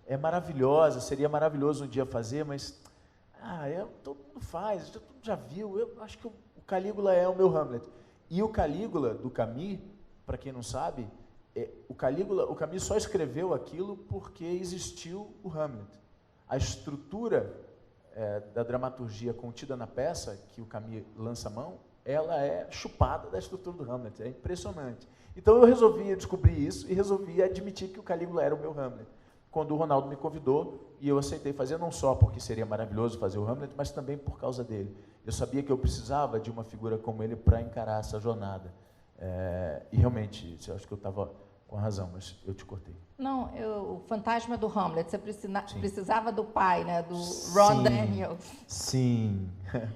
Speaker 8: é maravilhosa, seria maravilhoso um dia fazer, mas todo mundo faz, todo mundo já viu, eu acho que o Calígula é o meu Hamlet. E o Calígula, do Camus, para quem não sabe, o Camus só escreveu aquilo porque existiu o Hamlet. A estrutura da dramaturgia contida na peça, que o Camus lança a mão, ela é chupada da estrutura do Hamlet, é impressionante. Então eu resolvi descobrir isso e resolvi admitir que o Calígula era o meu Hamlet. Quando o Ronaldo me convidou, e eu aceitei fazer, não só porque seria maravilhoso fazer o Hamlet, mas também por causa dele. Eu sabia que eu precisava de uma figura como ele para encarar essa jornada. E realmente, eu acho que eu estava com razão, mas eu te cortei.
Speaker 7: Não, o fantasma do Hamlet, você precisava do pai, né, do Ron Daniels.
Speaker 8: Sim,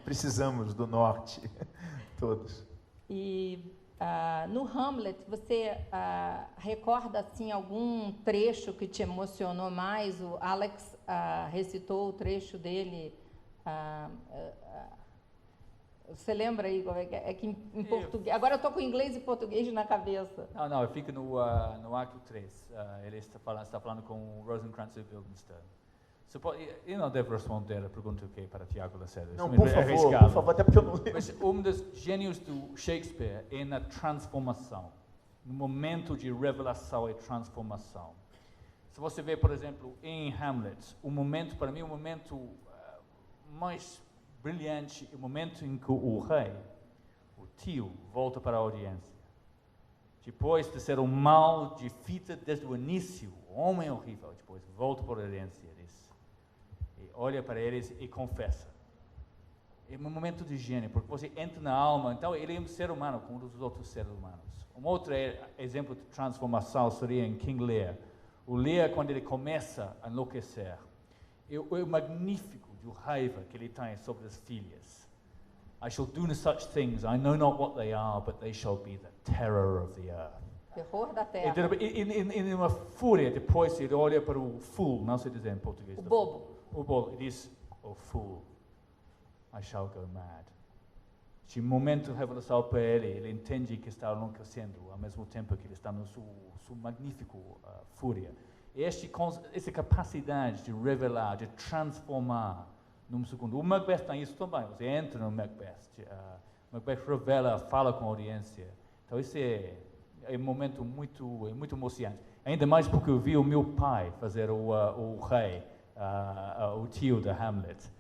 Speaker 8: precisamos do norte, todos.
Speaker 7: E no Hamlet, você recorda assim, algum trecho que te emocionou mais? O Alex recitou o trecho dele. Você lembra aí? É que em português. Agora eu estou com inglês e português na cabeça.
Speaker 5: Não, eu fico no ato 3. Ele está falando com o Rosencrantz e Guildenstern. Eu não devo responder a pergunta que é para Tiago Lacerda.
Speaker 8: Não, por favor, até porque eu não lembro.
Speaker 5: Mas dos gênios do Shakespeare é na transformação, no momento de revelação e transformação. Se você vê, por exemplo, em Hamlet, para mim, o momento mais brilhante é o momento em que o rei, o tio, volta para a audiência. Depois de ser um mal de fita desde o início, o homem horrível, depois volta para a audiência e olha para eles e confessa. É um momento de gênio, porque você entra na alma, então ele é um ser humano como os outros seres humanos. Um outro exemplo de transformação seria em King Lear. O Lear, quando ele começa a enlouquecer, é magnífico de raiva que ele tem sobre as filhas. I shall do such things, I know not what they are, but they shall be the terror of the earth.
Speaker 7: Terror da terra.
Speaker 5: Em uma fúria, depois ele olha para o fool, não sei dizer em português.
Speaker 7: O bobo.
Speaker 5: O bobo, ele diz, oh fool, I shall go mad. De momento de revelação para ele entende que está enlouquecendo, ao mesmo tempo que ele está no seu magnífico fúria. E essa capacidade de revelar, de transformar num segundo. O Macbeth tem isso também. Você entra no Macbeth, Macbeth revela, fala com a audiência. Então isso é um momento muito emocionante. Ainda mais porque eu vi o meu pai fazer o rei, o tio de Hamlet.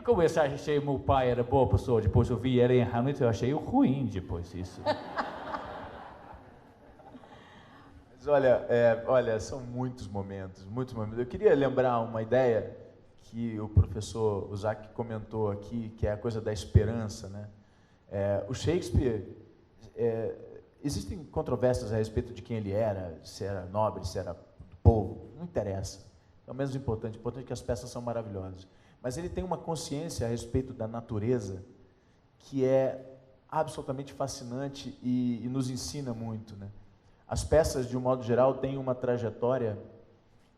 Speaker 5: Como eu achei o meu pai era boa pessoa, depois eu vi ele em Hamlet, eu achei ruim depois disso.
Speaker 8: Mas olha, são muitos momentos. Eu queria lembrar uma ideia que o professor Uzak comentou aqui, que é a coisa da esperança, né? O Shakespeare, existem controvérsias a respeito de quem ele era, se era nobre, se era do povo, não interessa. É o menos importante. O importante é que as peças são maravilhosas. Mas ele tem uma consciência a respeito da natureza que é absolutamente fascinante e nos ensina muito, né? As peças, de um modo geral, têm uma trajetória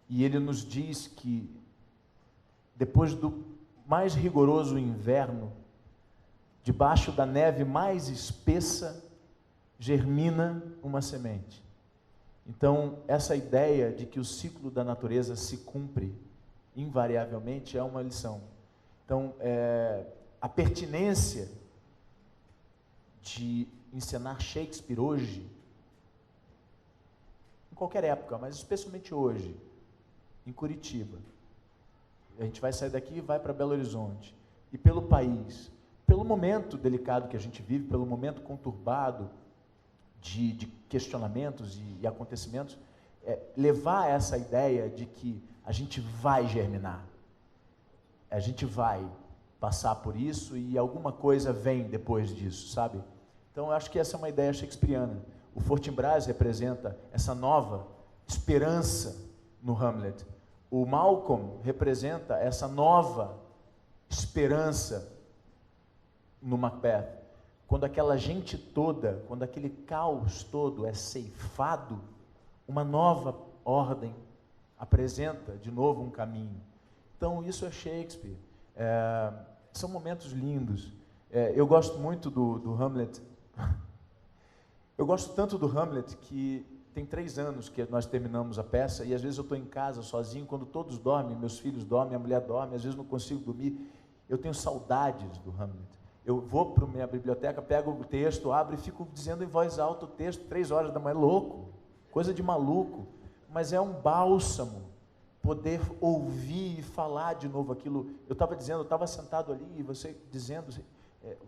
Speaker 8: e ele nos diz que depois do mais rigoroso inverno, debaixo da neve mais espessa, germina uma semente. Então, essa ideia de que o ciclo da natureza se cumpre invariavelmente é uma lição. Então, a pertinência de encenar Shakespeare hoje, em qualquer época, mas especialmente hoje, em Curitiba. A gente vai sair daqui e vai para Belo Horizonte. E pelo país, pelo momento delicado que a gente vive, pelo momento conturbado de questionamentos e acontecimentos, levar essa ideia de que a gente vai germinar, a gente vai passar por isso e alguma coisa vem depois disso, sabe? Então, eu acho que essa é uma ideia shakespeariana. O Fortinbras representa essa nova esperança no Hamlet. O Malcolm representa essa nova esperança no Macbeth. Quando aquela gente toda, quando aquele caos todo é ceifado, uma nova ordem apresenta de novo um caminho. Então, isso é Shakespeare. São momentos lindos. Eu gosto muito do Hamlet. Eu gosto tanto do Hamlet que tem 3 anos que nós terminamos a peça, e às vezes eu estou em casa sozinho, quando todos dormem, meus filhos dormem, minha mulher dorme, às vezes não consigo dormir, eu tenho saudades do Hamlet. Eu vou para a minha biblioteca, pego o texto, abro e fico dizendo em voz alta o texto, 3 horas da manhã, louco, coisa de maluco, mas é um bálsamo poder ouvir e falar de novo aquilo. Eu estava dizendo, eu estava sentado ali, e você dizendo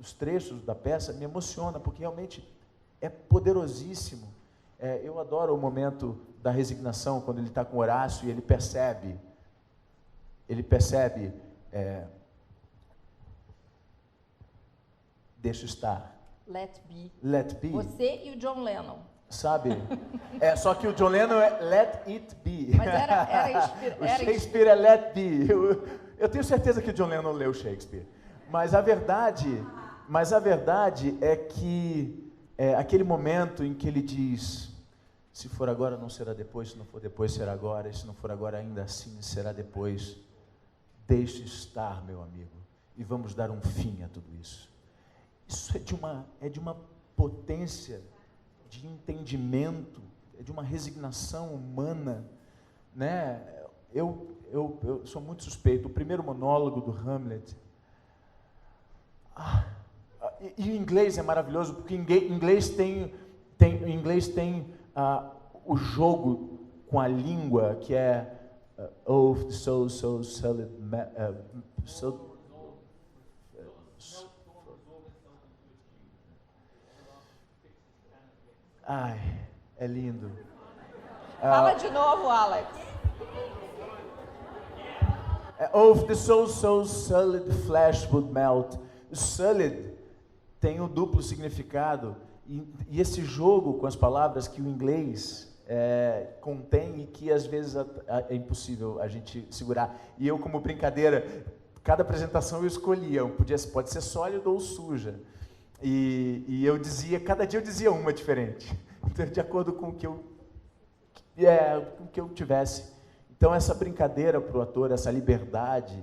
Speaker 8: os trechos da peça, me emociona, porque realmente é poderosíssimo. Eu adoro o momento da resignação, quando ele está com Horácio e ele percebe, deixa estar.
Speaker 7: Let be.
Speaker 8: Let be.
Speaker 7: Você e o John Lennon.
Speaker 8: Sabe? Só que o John Lennon é let it be.
Speaker 7: Mas
Speaker 8: o Shakespeare é let be. Eu tenho certeza que o John Lennon leu Shakespeare. Mas a verdade é que aquele momento em que ele diz: se for agora, não será depois, se não for depois, será agora, e se não for agora, ainda assim será depois. Deixe estar, meu amigo, e vamos dar um fim a tudo isso. Isso é de uma potência de entendimento, é de uma resignação humana, né? Eu sou muito suspeito. O primeiro monólogo do Hamlet, e o inglês é maravilhoso, porque em inglês tem o jogo com a língua, que é oh, so solid, ai, é lindo.
Speaker 7: Fala de novo, Alex.
Speaker 8: Oh, if the soul so solid, flesh would melt. Solid tem um duplo significado, e esse jogo com as palavras que o inglês contém e que às vezes é impossível a gente segurar. E eu, como brincadeira, cada apresentação eu escolhia, pode ser sólido ou suja. E eu dizia, cada dia eu dizia uma diferente, então, de acordo com o que eu tivesse. Então, essa brincadeira para o ator, essa liberdade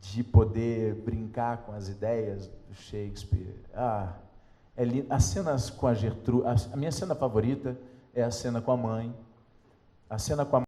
Speaker 8: de poder brincar com as ideias do Shakespeare, é lindo. As cenas com a Gertrude, a minha cena favorita é a cena com a mãe, a cena com a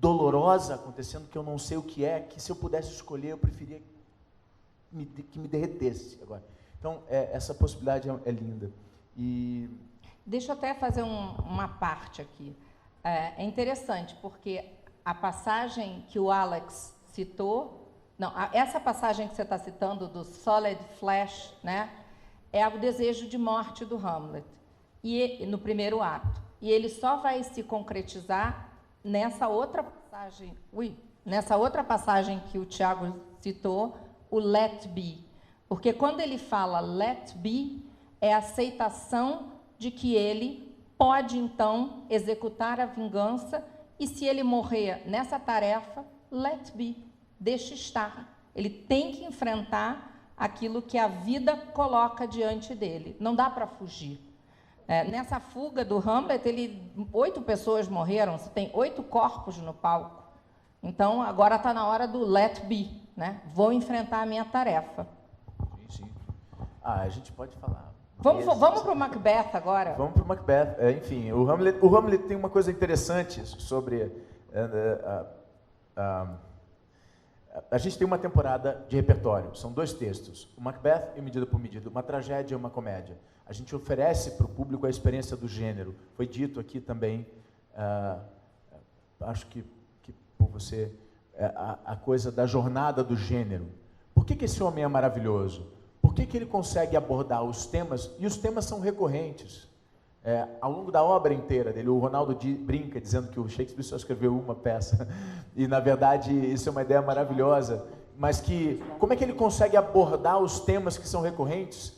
Speaker 8: dolorosa acontecendo, que eu não sei o que é, que se eu pudesse escolher, eu preferia que me derretesse agora. Então, essa possibilidade é linda. E
Speaker 7: deixa eu até fazer uma parte aqui. É interessante, porque a passagem que o Alex citou, essa passagem que você está citando do Solid Flesh, né, é o desejo de morte do Hamlet, no primeiro ato. E ele só vai se concretizar nessa outra passagem que o Tiago citou, o let be. Porque quando ele fala let be, é a aceitação de que ele pode, então, executar a vingança e, se ele morrer nessa tarefa, let be, deixe estar. Ele tem que enfrentar aquilo que a vida coloca diante dele. Não dá para fugir. Nessa fuga do Hamlet, 8 pessoas morreram, você tem 8 corpos no palco. Então, agora está na hora do let be, né? Vou enfrentar a minha tarefa.
Speaker 8: Sim. A gente pode falar.
Speaker 7: Vamos para o Macbeth agora?
Speaker 8: Vamos para o Macbeth. Enfim, o Hamlet tem uma coisa interessante sobre... A gente tem uma temporada de repertório, são 2 textos, o Macbeth e o Medida por Medida, uma tragédia e uma comédia. A gente oferece para o público a experiência do gênero. Foi dito aqui também, acho que por você, a coisa da jornada do gênero. Por que esse homem é maravilhoso? Por que ele consegue abordar os temas, e os temas são recorrentes, ao longo da obra inteira dele. O Ronaldo brinca dizendo que o Shakespeare só escreveu uma peça, e na verdade isso é uma ideia maravilhosa, mas como é que ele consegue abordar os temas que são recorrentes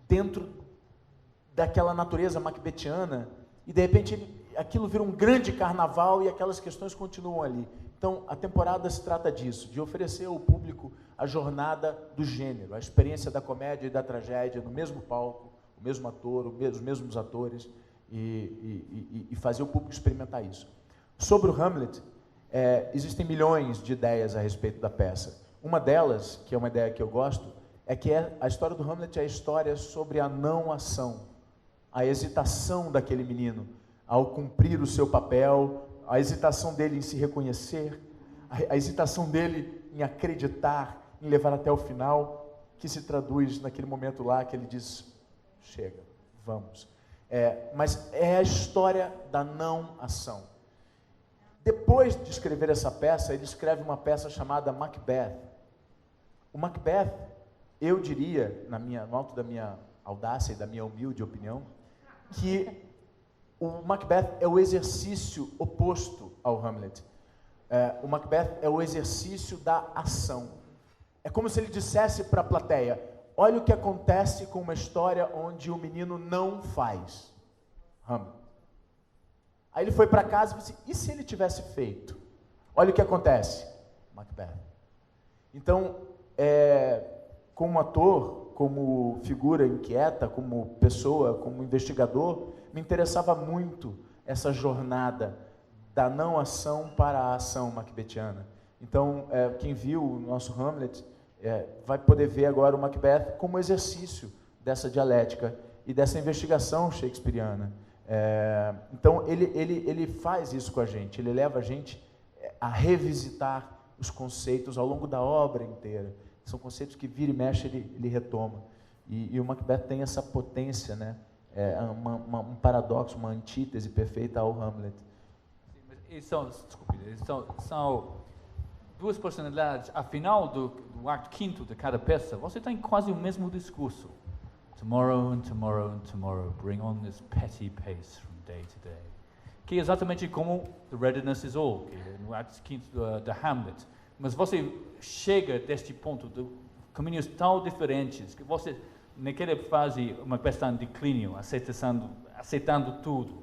Speaker 8: dentro daquela natureza macbetiana, e de repente aquilo vira um grande carnaval e aquelas questões continuam ali. Então a temporada se trata disso, de oferecer ao público a jornada do gênero, a experiência da comédia e da tragédia no mesmo palco, o mesmo ator, os mesmos atores, e fazer o público experimentar isso. Sobre o Hamlet, existem milhões de ideias a respeito da peça. Uma delas, que é uma ideia que eu gosto, é que a história do Hamlet é a história sobre a não ação, a hesitação daquele menino ao cumprir o seu papel, a hesitação dele em se reconhecer, a hesitação dele em acreditar, em levar até o final, que se traduz naquele momento lá que ele diz: chega, vamos. Mas é a história da não ação. Depois de escrever essa peça, ele escreve uma peça chamada Macbeth. O Macbeth, eu diria, no alto da minha audácia e da minha humilde opinião, que o Macbeth é o exercício oposto ao Hamlet. O Macbeth é o exercício da ação. É como se ele dissesse para a plateia: olha o que acontece com uma história onde o menino não faz. Hamlet. Aí ele foi para casa e disse: e se ele tivesse feito? Olha o que acontece. Macbeth. Então, como ator, como figura inquieta, como pessoa, como investigador, me interessava muito essa jornada da não ação para a ação macbetiana. Então, quem viu o nosso Hamlet vai poder ver agora o Macbeth como exercício dessa dialética e dessa investigação shakespeariana. Então, ele faz isso com a gente, ele leva a gente a revisitar os conceitos ao longo da obra inteira. São conceitos que vira e mexe, ele retoma. E o Macbeth tem essa potência, né? Um paradoxo, uma antítese perfeita ao Hamlet.
Speaker 5: São 2 personalidades. Afinal do ato quinto de cada peça, você tem quase o mesmo discurso. Tomorrow and tomorrow and tomorrow, bring on this petty pace from day to day. Que é exatamente como The Readiness is All, que é no ato quinto de Hamlet. Mas você chega deste ponto de caminhos tão diferentes que você, naquela fase, uma peça em declínio, aceitando tudo.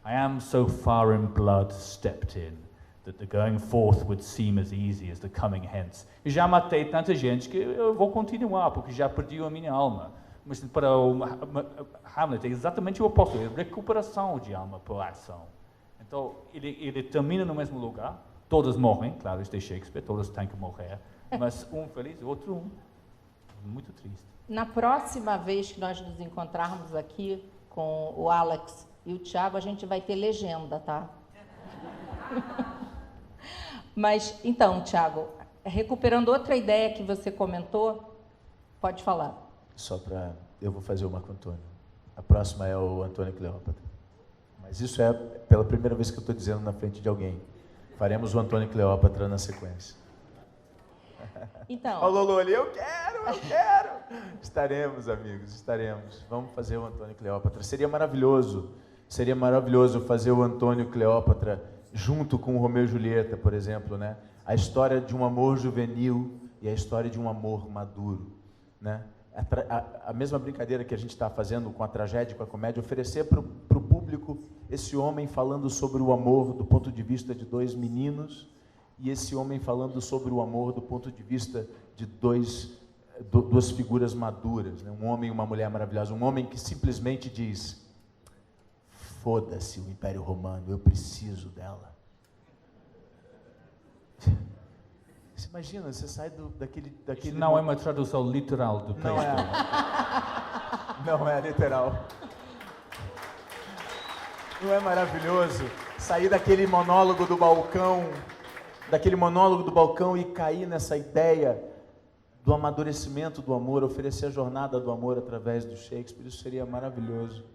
Speaker 5: I am so far in blood stepped in, that the going forth would seem as easy as the coming hence. Eu já matei tanta gente que eu vou continuar, porque já perdi a minha alma. Mas para o Hamlet é exatamente o oposto, é recuperação de alma pela ação. Então, ele termina no mesmo lugar, todos morrem, claro, isto é Shakespeare, todos têm que morrer, mas um feliz, outro muito triste.
Speaker 7: Na próxima vez que nós nos encontrarmos aqui com o Alex e o Thiago, a gente vai ter legenda, tá? Mas, então, Thiago, recuperando outra ideia que você comentou, pode falar.
Speaker 8: Eu vou fazer o Marco Antônio. A próxima é o Antônio Cleópatra. Mas isso é pela primeira vez que eu estou dizendo na frente de alguém. Faremos o Antônio Cleópatra na sequência.
Speaker 7: Então...
Speaker 8: Olha o Lolo ali, eu quero! Estaremos, amigos, estaremos. Vamos fazer o Antônio Cleópatra. Seria maravilhoso fazer o Antônio Cleópatra junto com o Romeu e Julieta, por exemplo, né? A história de um amor juvenil e a história de um amor maduro, né? a mesma brincadeira que a gente está fazendo com a tragédia, com a comédia, oferecer para o público esse homem falando sobre o amor do ponto de vista de dois meninos e esse homem falando sobre o amor do ponto de vista de duas figuras maduras, né? Um homem e uma mulher maravilhosa, um homem que simplesmente diz: foda-se o Império Romano, eu preciso dela. Você imagina, você sai daquele...
Speaker 5: Isso não é uma tradução literal do texto.
Speaker 8: Não é. Não é literal. Não é maravilhoso sair daquele monólogo do balcão e cair nessa ideia do amadurecimento do amor, oferecer a jornada do amor através do Shakespeare? Isso seria maravilhoso.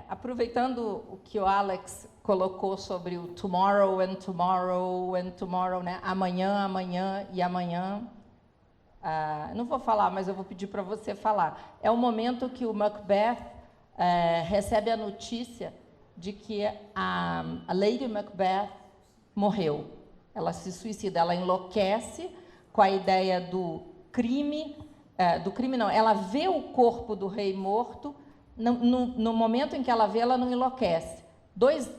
Speaker 7: Aproveitando o que o Alex colocou sobre o tomorrow and tomorrow and tomorrow, né? Amanhã, amanhã e amanhã. Não vou falar, mas eu vou pedir para você falar. É o momento que o Macbeth recebe a notícia de que a Lady Macbeth morreu. Ela se suicida, ela enlouquece com a ideia do crime, não, ela vê o corpo do rei morto. No momento em que ela vê, ela não enlouquece.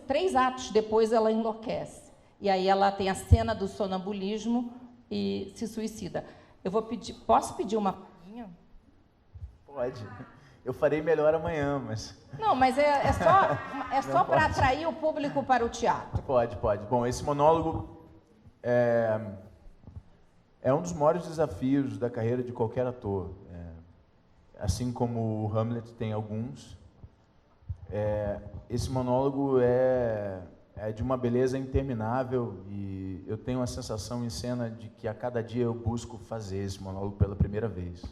Speaker 7: 3 atos depois, ela enlouquece. E aí ela tem a cena do sonambulismo e se suicida. Eu vou pedir... Posso pedir uma palhinha?
Speaker 8: Pode. Eu farei melhor amanhã, mas...
Speaker 7: Não, mas é só para atrair o público para o teatro.
Speaker 8: Pode. Bom, esse monólogo é um dos maiores desafios da carreira de qualquer ator. Assim como o Hamlet tem alguns, esse monólogo é de uma beleza interminável e eu tenho a sensação em cena de que a cada dia eu busco fazer esse monólogo pela primeira vez.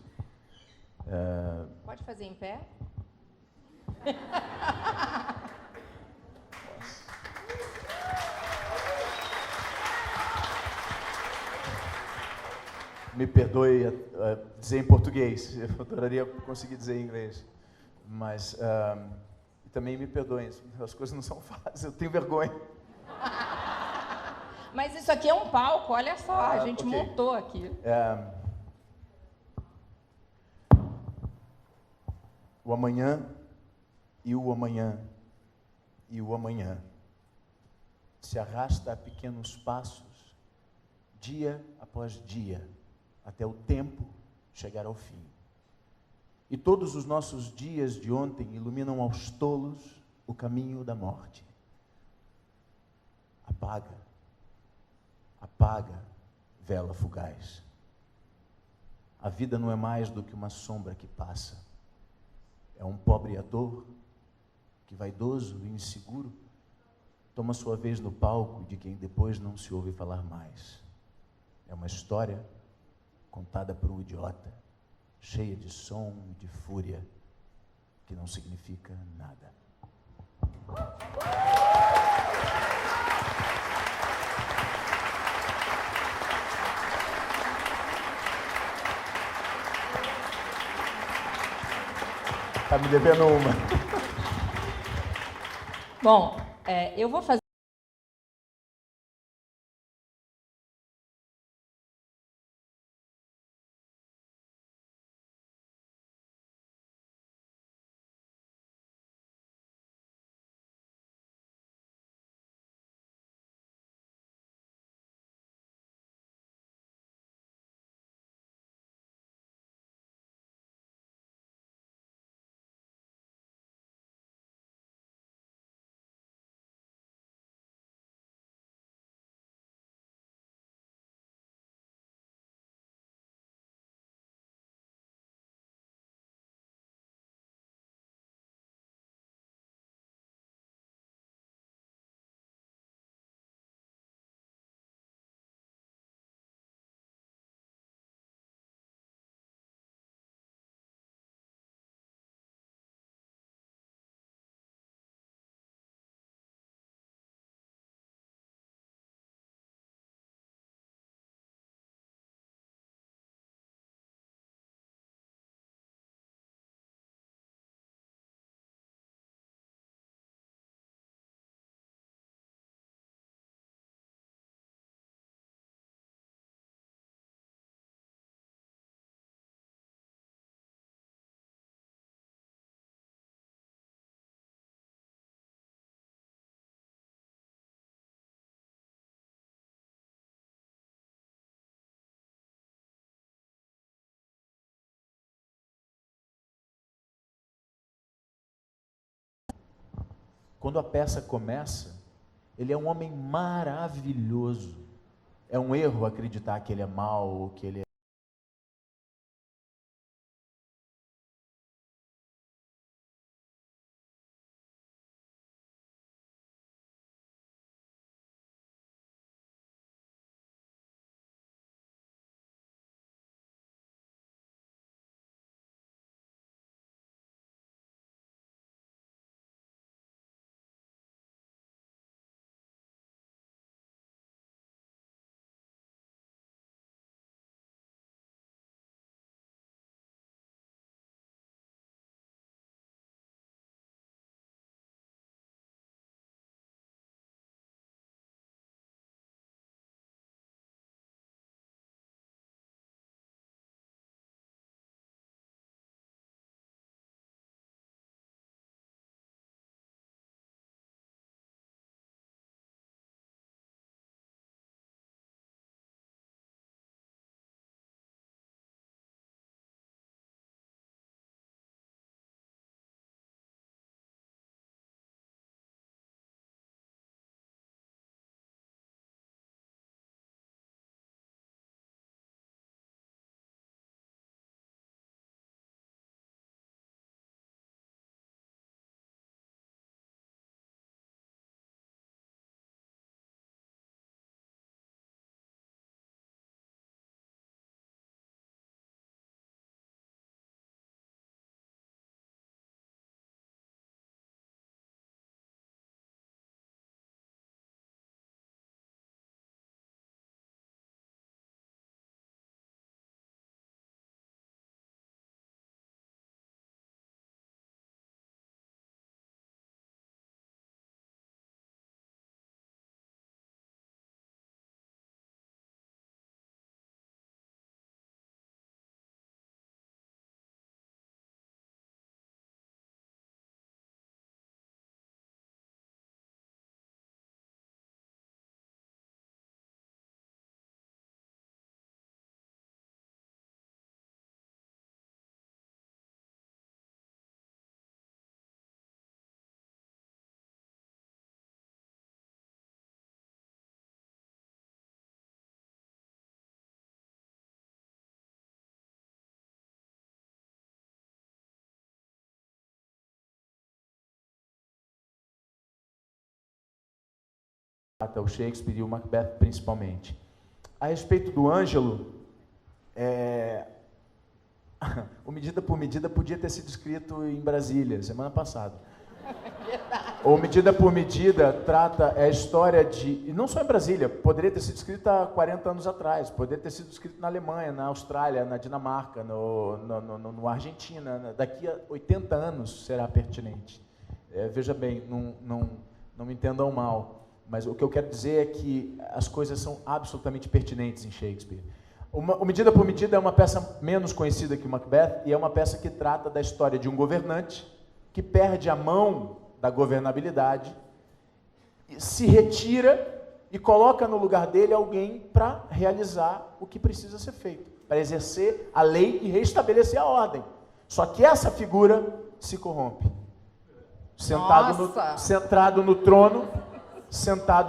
Speaker 7: Pode fazer em pé?
Speaker 8: Me perdoe dizer em português, eu adoraria conseguir dizer em inglês, mas também me perdoem, as coisas não são fáceis, eu tenho vergonha.
Speaker 7: Mas isso aqui é um palco, olha só, a gente montou aqui.
Speaker 8: O amanhã e o amanhã e o amanhã se arrasta a pequenos passos, dia após dia, até o tempo chegar ao fim. E todos os nossos dias de ontem iluminam aos tolos o caminho da morte. Apaga, vela fugaz. A vida não é mais do que uma sombra que passa. É um pobre ator que, vaidoso e inseguro, toma sua vez no palco de quem depois não se ouve falar mais. É uma história contada por um idiota, cheia de som e de fúria, que não significa nada. Tá me devendo uma.
Speaker 7: Bom, eu vou fazer
Speaker 8: quando a peça começa, ele é um homem maravilhoso. É um erro acreditar que ele é mau ou que ele é... o Shakespeare e o Macbeth principalmente. A respeito do Ângelo, o Medida por Medida podia ter sido escrito em Brasília, semana passada. O Medida por Medida trata a história de... E não só em Brasília, poderia ter sido escrito há 40 anos atrás, poderia ter sido escrito na Alemanha, na Austrália, na Dinamarca, no Argentina. Daqui a 80 anos será pertinente. Veja bem, não me entendam mal. Mas o que eu quero dizer é que as coisas são absolutamente pertinentes em Shakespeare. O Medida por Medida é uma peça menos conhecida que o Macbeth e é uma peça que trata da história de um governante que perde a mão da governabilidade, se retira e coloca no lugar dele alguém para realizar o que precisa ser feito, para exercer a lei e restabelecer a ordem. Só que essa figura se corrompe. Sentado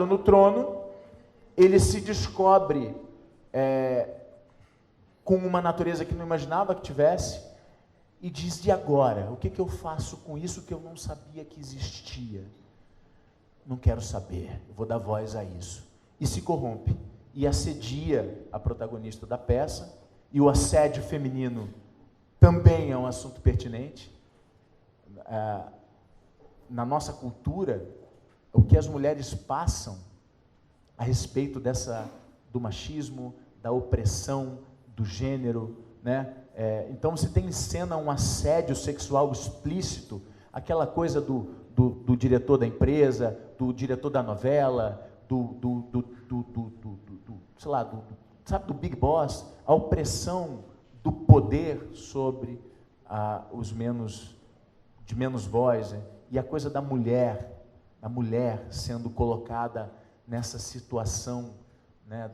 Speaker 8: no trono, ele se descobre com uma natureza que não imaginava que tivesse e diz: e agora? O que eu faço com isso que eu não sabia que existia? Não quero saber, eu vou dar voz a isso. E se corrompe e assedia a protagonista da peça, e o assédio feminino também é um assunto pertinente. Na nossa cultura, o que as mulheres passam a respeito do machismo, da opressão, do gênero, né? Então, se tem em cena um assédio sexual explícito, aquela coisa do diretor da empresa, do diretor da novela, do Big Boss, a opressão do poder sobre os de menos voz, né? E a coisa da mulher, a mulher sendo colocada nessa situação, né,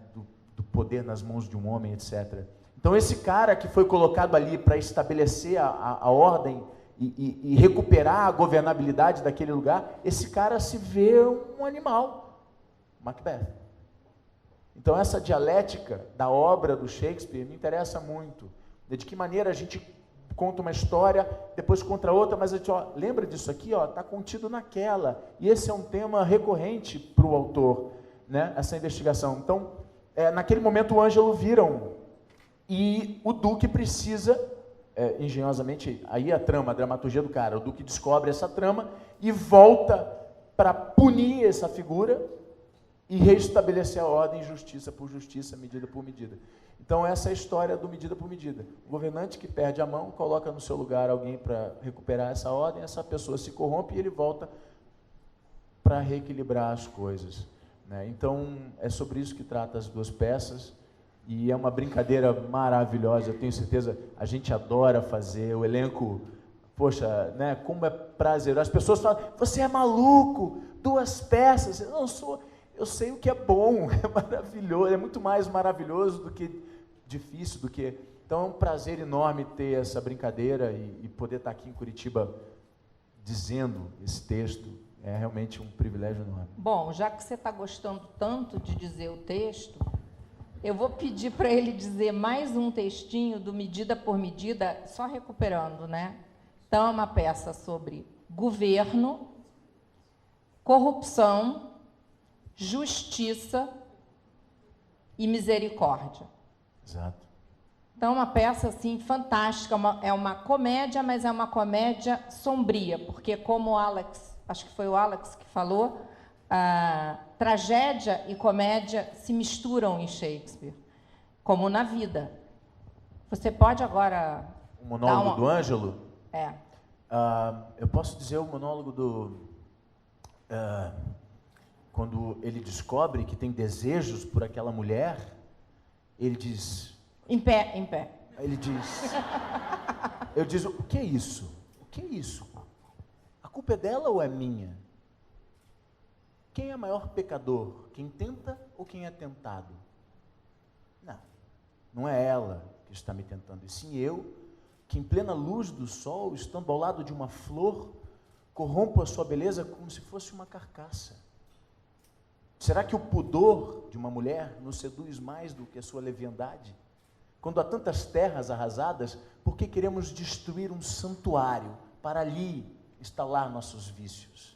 Speaker 8: do poder nas mãos de um homem, etc. Então esse cara que foi colocado ali para estabelecer a ordem, e recuperar a governabilidade daquele lugar, esse cara se vê um animal, Macbeth. Então essa dialética da obra do Shakespeare me interessa muito, de que maneira a gente conta uma história, depois conta outra, mas a gente, lembra disso aqui, está contido naquela, e esse é um tema recorrente para o autor, né, essa investigação. Então, naquele momento o Ângelo vira e o Duque precisa, engenhosamente, aí a dramaturgia do cara, o Duque descobre essa trama e volta para punir essa figura e restabelecer a ordem, justiça por justiça, medida por medida. Então essa é a história do medida por medida. O governante que perde a mão, coloca no seu lugar alguém para recuperar essa ordem, essa pessoa se corrompe e ele volta para reequilibrar as coisas, né? Então é sobre isso que trata as duas peças, e é uma brincadeira maravilhosa, eu tenho certeza, a gente adora fazer, o elenco, poxa, né, como é prazeroso. As pessoas falam, você é maluco, 2 peças, eu não sou... Eu sei o que é bom, é maravilhoso, é muito mais maravilhoso do que difícil, do que... Então é um prazer enorme ter essa brincadeira e poder estar aqui em Curitiba dizendo esse texto. É realmente um privilégio enorme.
Speaker 7: Bom, já que você está gostando tanto de dizer o texto, eu vou pedir para ele dizer mais um textinho do Medida por Medida, só recuperando, né? Então, é uma peça sobre governo, corrupção, justiça e misericórdia.
Speaker 8: Exato.
Speaker 7: Então, uma peça assim fantástica, é uma comédia, mas é uma comédia sombria, porque como o Alex, acho que foi o Alex que falou, tragédia e comédia se misturam em Shakespeare, como na vida. Você pode agora...
Speaker 8: O monólogo do Ângelo?
Speaker 7: É.
Speaker 8: Eu posso dizer o monólogo do... quando ele descobre que tem desejos por aquela mulher, ele diz...
Speaker 7: Em pé, em pé.
Speaker 8: Ele diz... Eu diz, o que é isso? O que é isso? A culpa é dela ou é minha? Quem é maior pecador? Quem tenta ou quem é tentado? Não é ela que está me tentando, e sim eu, que em plena luz do sol, estando ao lado de uma flor, corrompo a sua beleza como se fosse uma carcaça. Será que o pudor de uma mulher nos seduz mais do que a sua leviandade? Quando há tantas terras arrasadas, por que queremos destruir um santuário para ali instalar nossos vícios?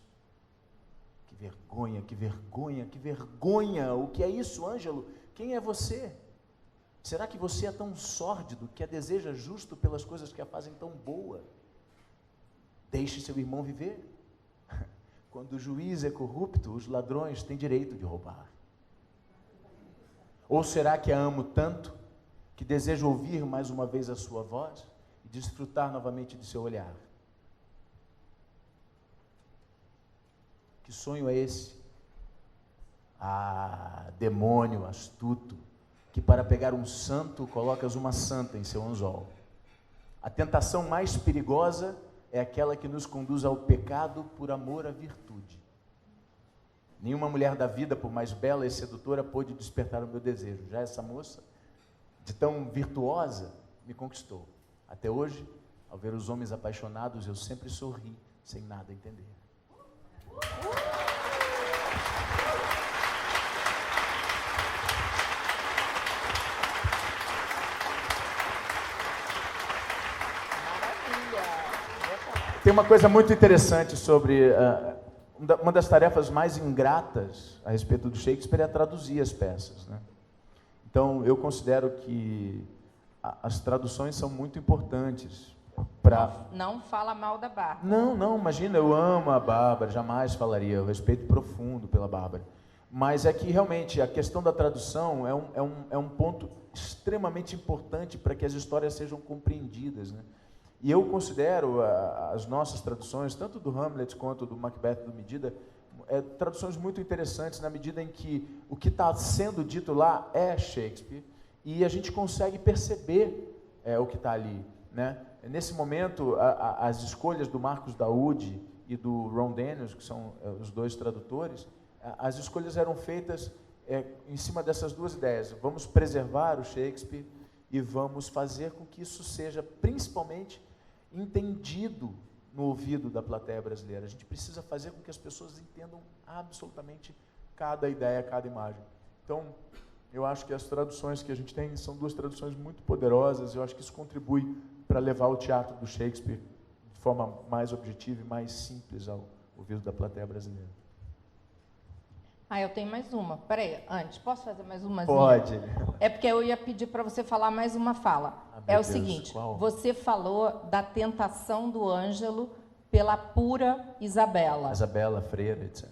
Speaker 8: Que vergonha, que vergonha, que vergonha! O que é isso, Ângelo? Quem é você? Será que você é tão sórdido que a deseja justo pelas coisas que a fazem tão boa? Deixe seu irmão viver. Quando o juiz é corrupto, os ladrões têm direito de roubar. Ou será que a amo tanto que desejo ouvir mais uma vez a sua voz e desfrutar novamente de seu olhar? Que sonho é esse? Demônio astuto, que para pegar um santo colocas uma santa em seu anzol. A tentação mais perigosa é aquela que nos conduz ao pecado por amor à virtude. Nenhuma mulher da vida, por mais bela e sedutora, pôde despertar o meu desejo. Já essa moça, de tão virtuosa, me conquistou. Até hoje, ao ver os homens apaixonados, eu sempre sorri, sem nada entender. Tem uma coisa muito interessante sobre... uma das tarefas mais ingratas a respeito do Shakespeare é traduzir as peças, né? Então, eu considero que as traduções são muito importantes para...
Speaker 7: Não fala mal da Bárbara.
Speaker 8: Não, imagina, eu amo a Bárbara, jamais falaria, eu respeito profundo pela Bárbara. Mas é que, realmente, a questão da tradução é um ponto extremamente importante para que as histórias sejam compreendidas, né? E eu considero as nossas traduções, tanto do Hamlet quanto do Macbeth do Medida, traduções muito interessantes na medida em que o que está sendo dito lá é Shakespeare e a gente consegue perceber o que está ali, né? Nesse momento, as escolhas do Marcos Daoud e do Ron Daniels, que são os dois tradutores, as escolhas eram feitas em cima dessas duas ideias. Vamos preservar o Shakespeare e vamos fazer com que isso seja principalmente entendido no ouvido da plateia brasileira. A gente precisa fazer com que as pessoas entendam absolutamente cada ideia, cada imagem. Então, eu acho que as traduções que a gente tem são duas traduções muito poderosas, eu acho que isso contribui para levar o teatro do Shakespeare de forma mais objetiva e mais simples ao ouvido da plateia brasileira.
Speaker 7: Eu tenho mais uma. Peraí, antes, posso fazer mais uma?
Speaker 8: Pode.
Speaker 7: É porque eu ia pedir para você falar mais uma fala. É o seguinte, você falou da tentação do Ângelo pela pura Isabela.
Speaker 8: Isabela, freira, etc.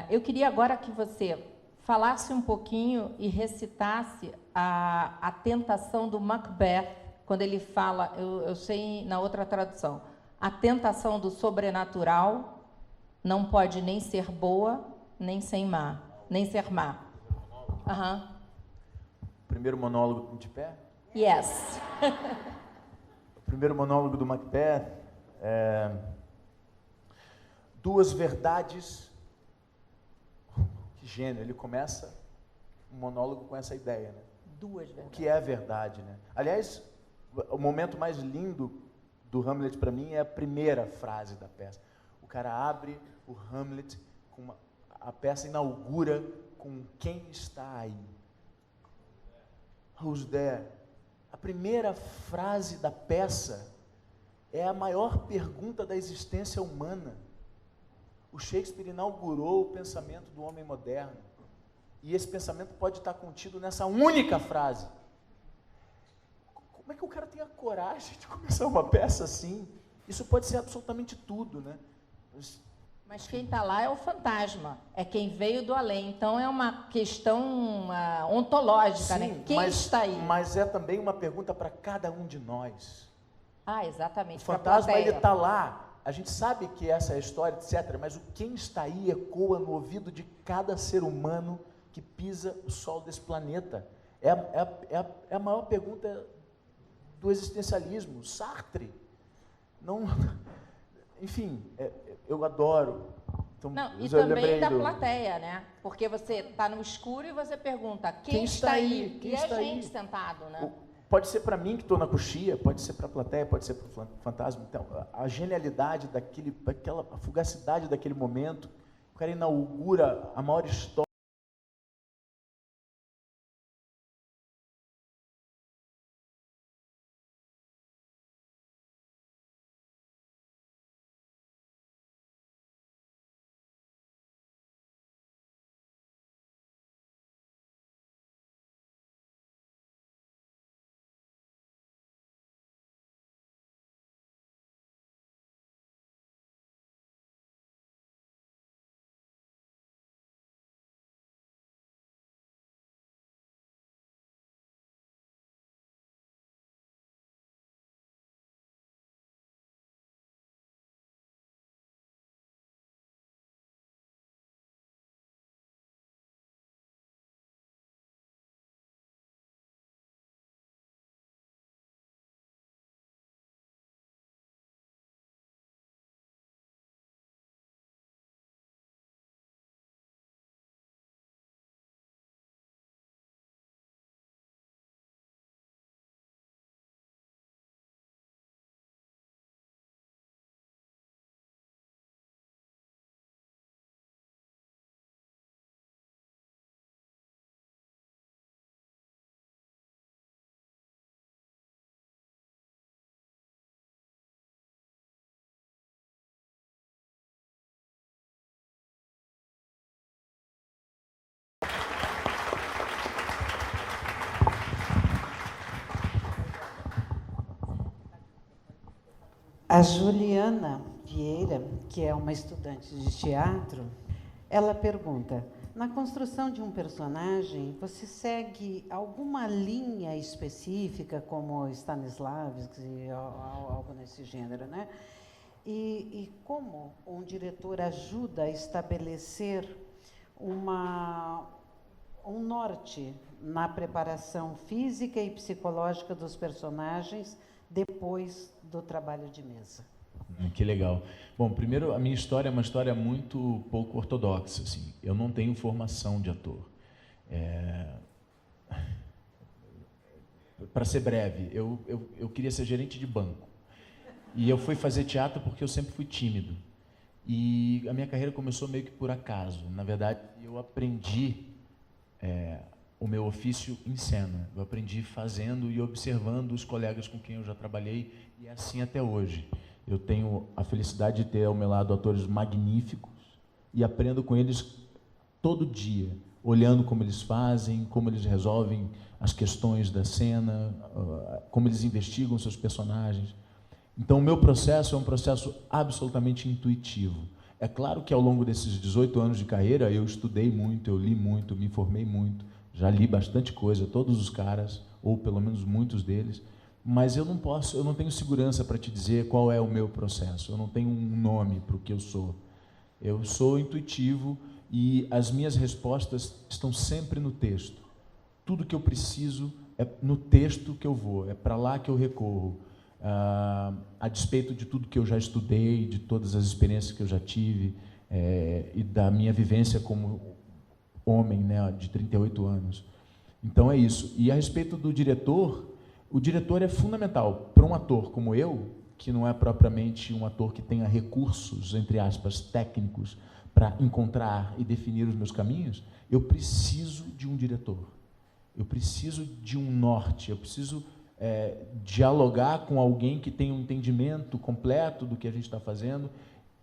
Speaker 7: Eu queria agora que você falasse um pouquinho e recitasse a tentação do Macbeth, quando ele fala, eu sei na outra tradução, a tentação do sobrenatural não pode nem ser boa, nem ser má.
Speaker 8: Primeiro monólogo de pé?
Speaker 7: Yes.
Speaker 8: O primeiro monólogo do Macbeth é duas verdades. Que gênio, ele começa um monólogo com essa ideia, né?
Speaker 7: Duas verdades.
Speaker 8: O que é a verdade, né? Aliás, o momento mais lindo do Hamlet para mim é a primeira frase da peça. O cara abre o Hamlet com a peça inaugura com quem está aí. Who's there? A primeira frase da peça é a maior pergunta da existência humana. O Shakespeare inaugurou o pensamento do homem moderno. E esse pensamento pode estar contido nessa única frase. Como é que o cara tem a coragem de começar uma peça assim? Isso pode ser absolutamente tudo, né?
Speaker 7: Mas quem está lá é o fantasma, é quem veio do além. Então é uma questão ontológica,
Speaker 8: sim,
Speaker 7: né? Quem está aí?
Speaker 8: Mas é também uma pergunta para cada um de nós.
Speaker 7: Exatamente.
Speaker 8: O fantasma, ele está lá. A gente sabe que essa é a história, etc. Mas o quem está aí ecoa no ouvido de cada ser humano que pisa o solo desse planeta. É a maior pergunta do existencialismo. Sartre. Não... Enfim, eu adoro. Então,
Speaker 7: e também da plateia, né? Porque você está no escuro e você pergunta, quem está aí?
Speaker 8: Quem
Speaker 7: e
Speaker 8: está
Speaker 7: a gente
Speaker 8: aí?
Speaker 7: Sentado, né?
Speaker 8: Pode ser para mim que estou na coxia, pode ser para a plateia, pode ser para o fantasma. Então, a genialidade daquela fugacidade daquele momento, o cara inaugura a maior história.
Speaker 2: A Juliana Vieira, que é uma estudante de teatro, ela pergunta, na construção de um personagem, você segue alguma linha específica, como Stanislavski, algo nesse gênero, né? E como um diretor ajuda a estabelecer um norte na preparação física e psicológica dos personagens depois do trabalho de mesa?
Speaker 8: Que legal. Bom, primeiro, a minha história é uma história muito pouco ortodoxa. Assim. Eu não tenho formação de ator. Para ser breve, eu queria ser gerente de banco. E eu fui fazer teatro porque eu sempre fui tímido. E a minha carreira começou meio que por acaso. Na verdade, eu aprendi o meu ofício em cena. Eu aprendi fazendo e observando os colegas com quem eu já trabalhei, e é assim até hoje. Eu tenho a felicidade de ter ao meu lado atores magníficos e aprendo com eles todo dia, olhando como eles fazem, como eles resolvem as questões da cena, como eles investigam seus personagens. Então, o meu processo é um processo absolutamente intuitivo. É claro que ao longo desses 18 anos de carreira, eu estudei muito, eu li muito, me informei muito, já li bastante coisa, todos os caras, ou pelo menos muitos deles, mas eu não tenho segurança para te dizer qual é o meu processo, eu não tenho um nome para o que eu sou. Eu sou intuitivo e as minhas respostas estão sempre no texto. Tudo que eu preciso é no texto que eu vou, é para lá que eu recorro. A despeito de tudo que eu já estudei, de todas as experiências que eu já tive, e da minha vivência como homem, né, de 38 anos. Então é isso. E a respeito do diretor, o diretor é fundamental para um ator como eu, que não é propriamente um ator que tenha recursos, entre aspas, técnicos, para encontrar e definir os meus caminhos. Eu preciso de um diretor. Eu preciso de um norte, eu preciso dialogar com alguém que tenha um entendimento completo do que a gente está fazendo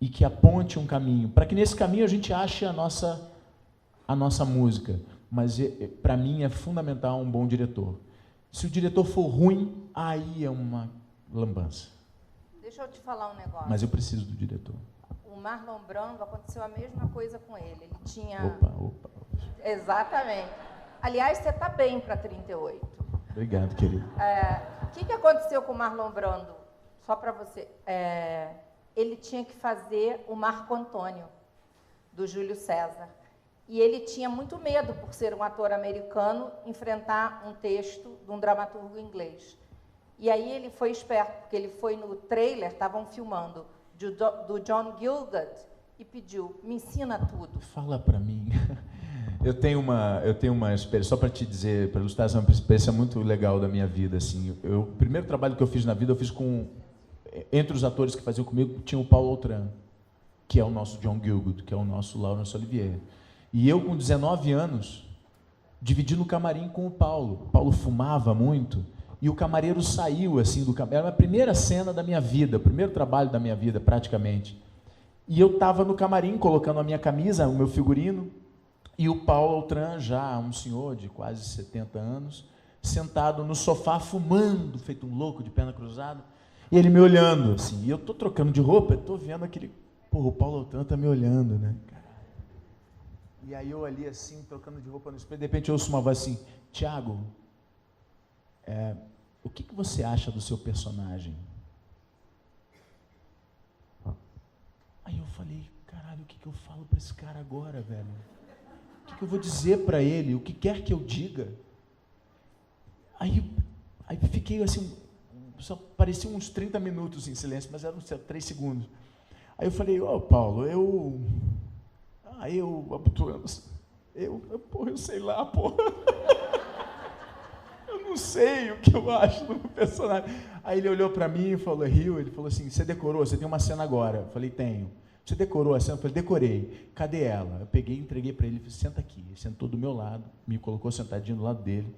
Speaker 8: e que aponte um caminho, para que nesse caminho a gente ache a nossa música. Mas para mim é fundamental um bom diretor. Se o diretor for ruim, aí é uma lambança.
Speaker 7: Deixa eu te falar um negócio.
Speaker 8: Mas eu preciso do diretor.
Speaker 7: O Marlon Brando, aconteceu a mesma coisa com ele. Ele tinha...
Speaker 8: Opa.
Speaker 7: Exatamente. Aliás, você está bem para 38.
Speaker 8: Obrigado, querido.
Speaker 7: O que aconteceu com o Marlon Brando? Só para você. Ele tinha que fazer o Marco Antônio, do Júlio César. E ele tinha muito medo, por ser um ator americano, enfrentar um texto de um dramaturgo inglês. E aí ele foi esperto, porque ele foi no trailer, estavam filmando, do John Gielgud, e pediu, me ensina tudo.
Speaker 8: Fala para mim. Eu tenho uma experiência, só para te dizer, para ilustrar, essa é uma experiência muito legal da minha vida. Assim. O primeiro trabalho que eu fiz na vida, eu fiz entre os atores que faziam comigo, tinha o Paulo Autran, que é o nosso John Gielgud, que é o nosso Laurence Olivier. E eu, com 19 anos, dividi no camarim com o Paulo. O Paulo fumava muito, e o camareiro saiu assim do camarim. Era a primeira cena da minha vida, o primeiro trabalho da minha vida, praticamente. E eu estava no camarim, colocando a minha camisa, o meu figurino, e o Paulo Autran, já um senhor de quase 70 anos, sentado no sofá, fumando, feito um louco, de perna cruzada, e ele me olhando, assim, e eu estou trocando de roupa, estou vendo aquele... Porra, o Paulo Autran está me olhando, né? E aí eu ali, assim, trocando de roupa no espelho, de repente eu ouço uma voz assim, Tiago, o que você acha do seu personagem? Aí eu falei, caralho, o que eu falo para esse cara agora, velho? O que eu vou dizer para ele? O que quer que eu diga? Aí fiquei assim, só parecia uns 30 minutos em silêncio, mas eram 3 segundos. Aí eu falei, Paulo, eu sei lá, porra. Eu não sei o que eu acho do meu personagem. Aí ele olhou para mim e falou, ele falou assim, você decorou? Você tem uma cena agora? Eu falei, tenho. Você decorou a cena? Eu falei, decorei. Cadê ela? Eu peguei e entreguei para ele e falei, senta aqui. Ele sentou do meu lado, me colocou sentadinho do lado dele.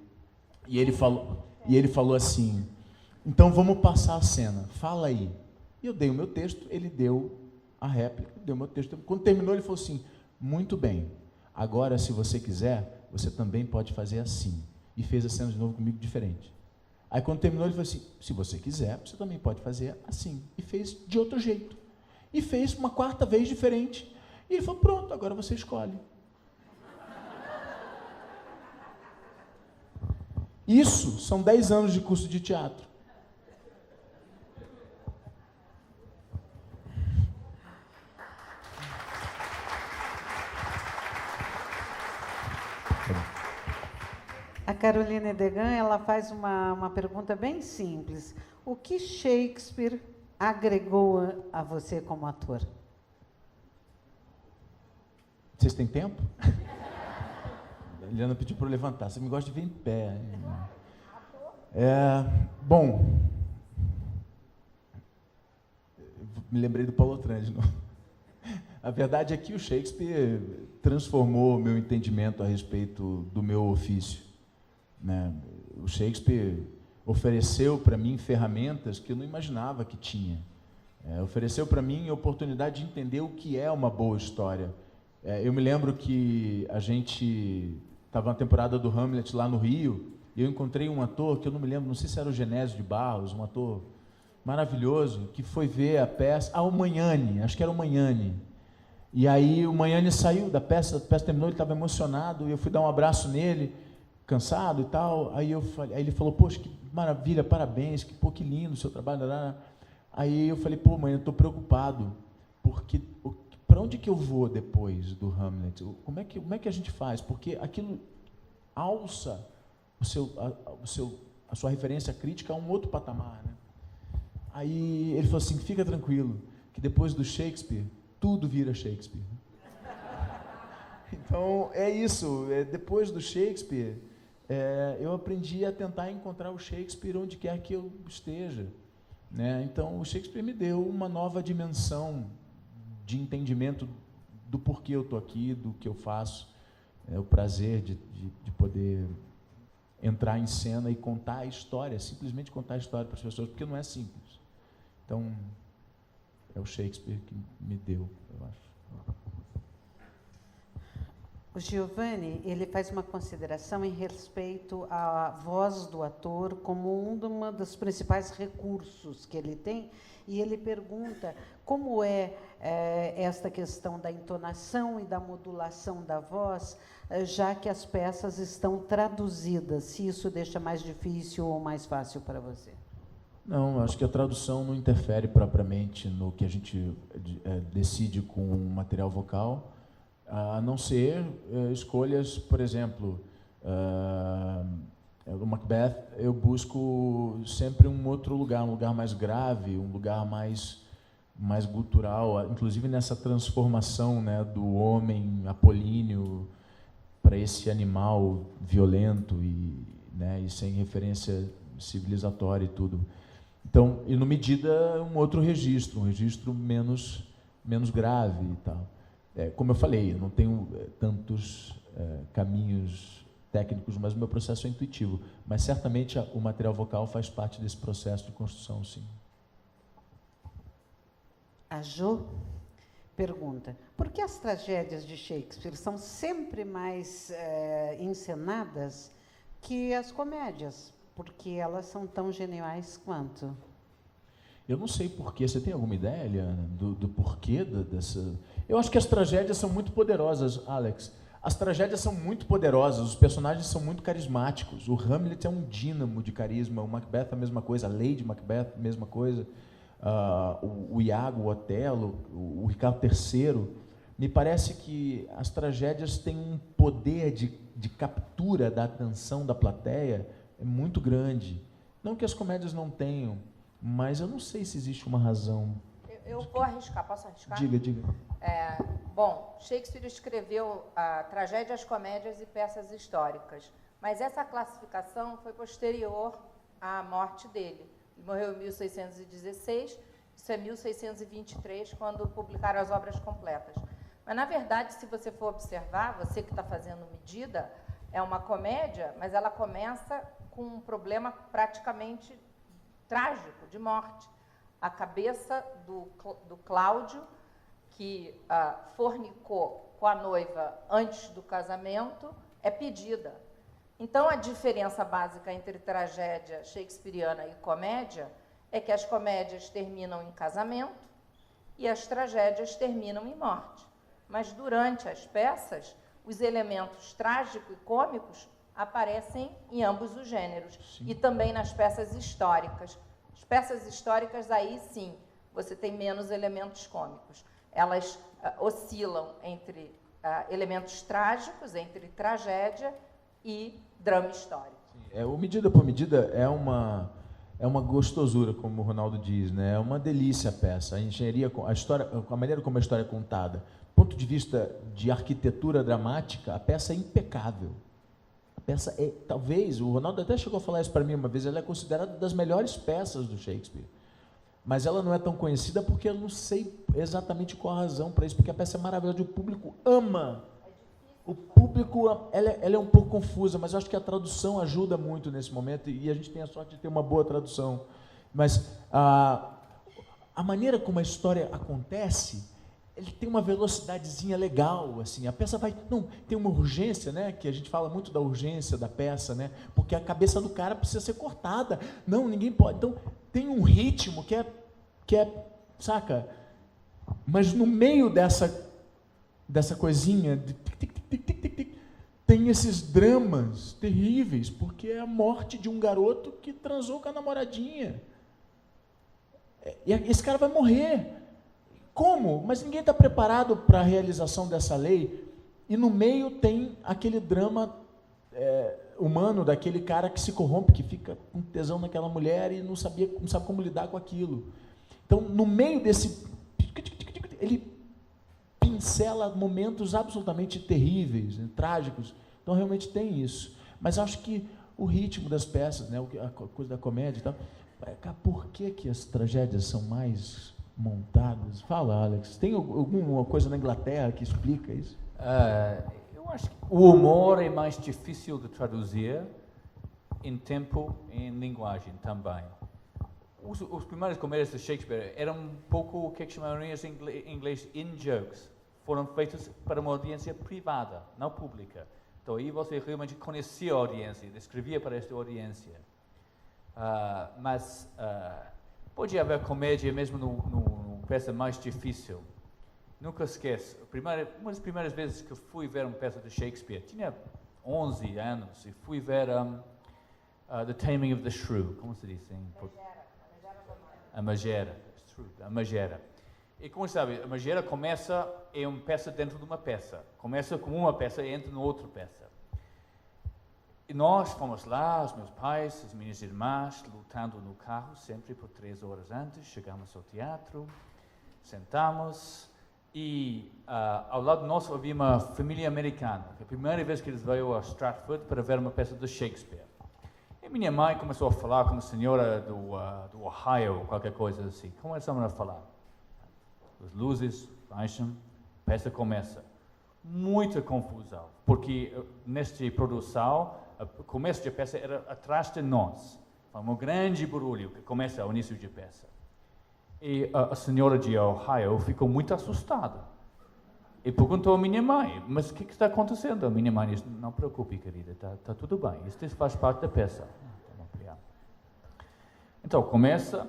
Speaker 8: E ele falou assim, então vamos passar a cena, fala aí. E eu dei o meu texto, ele deu a réplica, deu o meu texto. Quando terminou, ele falou assim, muito bem, agora se você quiser, você também pode fazer assim. E fez a cena de novo comigo diferente. Aí quando terminou, ele falou assim, se você quiser, você também pode fazer assim. E fez de outro jeito. E fez uma 4ª vez diferente. E ele falou, pronto, agora você escolhe. Isso são 10 anos de curso de teatro.
Speaker 2: A Carolina Degan, ela faz uma pergunta bem simples. O que Shakespeare agregou a você como ator?
Speaker 8: Vocês têm tempo? A Eliana pediu para eu levantar. Você me gosta de ver em pé. Bom, me lembrei do Paulo Otran de novo. A verdade é que o Shakespeare transformou o meu entendimento a respeito do meu ofício, né? O Shakespeare ofereceu para mim ferramentas que eu não imaginava que tinha. Ofereceu para mim a oportunidade de entender o que é uma boa história. Eu me lembro que a gente estava na temporada do Hamlet lá no Rio, e eu encontrei um ator que eu não me lembro, não sei se era o Genésio de Barros, um ator maravilhoso, que foi ver a peça, o Magnani, acho que era o Magnani. E aí o Magnani saiu da peça, a peça terminou, ele estava emocionado, e eu fui dar um abraço nele, cansado e tal. Aí ele falou, poxa, que maravilha, parabéns, que lindo o seu trabalho. Aí eu falei, pô, mãe, eu estou preocupado, porque para onde que eu vou depois do Hamlet? Como é que a gente faz? Porque aquilo alça a sua referência crítica a um outro patamar, né? Aí ele falou assim, fica tranquilo, que depois do Shakespeare, tudo vira Shakespeare. Então, é isso. Depois do Shakespeare, eu aprendi a tentar encontrar o Shakespeare onde quer que eu esteja, né? Então, o Shakespeare me deu uma nova dimensão de entendimento do porquê eu estou aqui, do que eu faço. O prazer de poder entrar em cena e contar a história, simplesmente contar a história para as pessoas, porque não é simples. Então, é o Shakespeare que me deu, eu acho.
Speaker 2: O Giovanni, ele faz uma consideração em respeito à voz do ator como um dos principais recursos que ele tem, e ele pergunta como esta questão da entonação e da modulação da voz, já que as peças estão traduzidas, se isso deixa mais difícil ou mais fácil para você.
Speaker 8: Não, acho que a tradução não interfere propriamente no que a gente decide com o material vocal, a não ser escolhas, por exemplo, o Macbeth, eu busco sempre um outro lugar, um lugar mais grave, um lugar mais gutural, inclusive nessa transformação, né, do homem apolíneo para esse animal violento e sem referência civilizatória e tudo. Então, e no Medida, um outro registro, um registro menos grave e tal. Como eu falei, eu não tenho tantos caminhos técnicos, mas o meu processo é intuitivo. Mas certamente o material vocal faz parte desse processo de construção, sim.
Speaker 2: A Jo pergunta, por que as tragédias de Shakespeare são sempre mais encenadas que as comédias? Porque elas são tão geniais quanto?
Speaker 8: Eu não sei porquê. Você tem alguma ideia, Eliana, do porquê dessa... Eu acho que as tragédias são muito poderosas, Alex. As tragédias são muito poderosas, os personagens são muito carismáticos. O Hamlet é um dínamo de carisma, o Macbeth a mesma coisa, a Lady Macbeth a mesma coisa, o Iago, o Otelo, o Ricardo III. Me parece que as tragédias têm um poder de captura da atenção da plateia muito grande. Não que as comédias não tenham, mas eu não sei se existe uma razão.
Speaker 7: Eu vou arriscar, posso arriscar?
Speaker 8: Diga.
Speaker 7: Bom, Shakespeare escreveu tragédias, comédias e peças históricas, mas essa classificação foi posterior à morte dele. Ele morreu em 1616, isso é 1623, quando publicaram as obras completas. Mas, na verdade, se você for observar, você que está fazendo Medida, é uma comédia, mas ela começa com um problema praticamente trágico, de morte. A cabeça do Cláudio, que fornicou com a noiva antes do casamento, é pedida. Então, a diferença básica entre tragédia shakespeariana e comédia é que as comédias terminam em casamento e as tragédias terminam em morte. Mas, durante as peças, os elementos trágicos e cômicos aparecem em ambos os gêneros. Sim. E também nas peças históricas. As peças históricas, aí sim, você tem menos elementos cômicos. Elas oscilam entre elementos trágicos, entre tragédia e drama histórico.
Speaker 8: O Medida por Medida é uma gostosura, como o Ronaldo diz, né? É uma delícia a peça. A engenharia, a história, a maneira como a história é contada. Do ponto de vista de arquitetura dramática, a peça é impecável. A peça é, talvez, o Ronaldo até chegou a falar isso para mim uma vez, ela é considerada das melhores peças do Shakespeare. mas ela não é tão conhecida porque eu não sei exatamente qual a razão para isso, porque a peça é maravilhosa, o público ama. O público, ela é um pouco confusa, mas eu acho que a tradução ajuda muito nesse momento, e a gente tem a sorte de ter uma boa tradução. Mas a maneira como a história acontece, ele tem uma velocidadezinha legal, assim, a peça vai, não, tem uma urgência, né, que a gente fala muito da urgência da peça, né, porque a cabeça do cara precisa ser cortada, não, ninguém pode, então tem um ritmo que é, saca, mas no meio dessa coisinha de tem esses dramas terríveis, porque é a morte de um garoto que transou com a namoradinha. E esse cara vai morrer. Como? Mas ninguém está preparado para a realização dessa lei. E no meio tem aquele drama humano daquele cara que se corrompe, que fica com tesão naquela mulher e não sabe como lidar com aquilo. Então, no meio desse... ele pincela momentos absolutamente terríveis, né, trágicos. Então, realmente tem isso. Mas acho que o ritmo das peças, né, a coisa da comédia e tal, por que as tragédias são mais montadas? Fala, Alex. Tem alguma coisa na Inglaterra que explica isso?
Speaker 5: Eu acho que o humor é mais difícil de traduzir em tempo e em linguagem também. Os primeiros comédias de Shakespeare eram um pouco o que chamariam em inglês in-jokes. Foram feitos para uma audiência privada, não pública. Então aí você realmente conhecia a audiência, escrevia para esta audiência. Mas podia haver comédia mesmo no peça mais difícil. Nunca esqueço, uma das primeiras vezes que fui ver uma peça de Shakespeare, tinha 11 anos, e fui ver The Taming of the Shrew, como se diz em português? A Megera. E como sabe, a Megera é uma peça dentro de uma peça. Começa com uma peça e entra em outra peça. E nós fomos lá, os meus pais, as minhas irmãs, lutando no carro, sempre por 3 horas antes. Chegamos ao teatro, sentamos e ao lado nosso havia uma família americana. Foi a primeira vez que eles veio a Stratford para ver uma peça de Shakespeare. E minha mãe começou a falar com uma senhora do Ohio, qualquer coisa assim. Começamos a falar. As luzes baixam, a peça começa. Muita confusão, porque nesta produção, o começo da peça era atrás de nós. Foi um grande barulho que começa ao início da peça. E a senhora de Ohio ficou muito assustada. E perguntou à minha mãe, mas o que está acontecendo? A minha mãe disse, não preocupe, querida, está tudo bem, isso faz parte da peça. Então começa,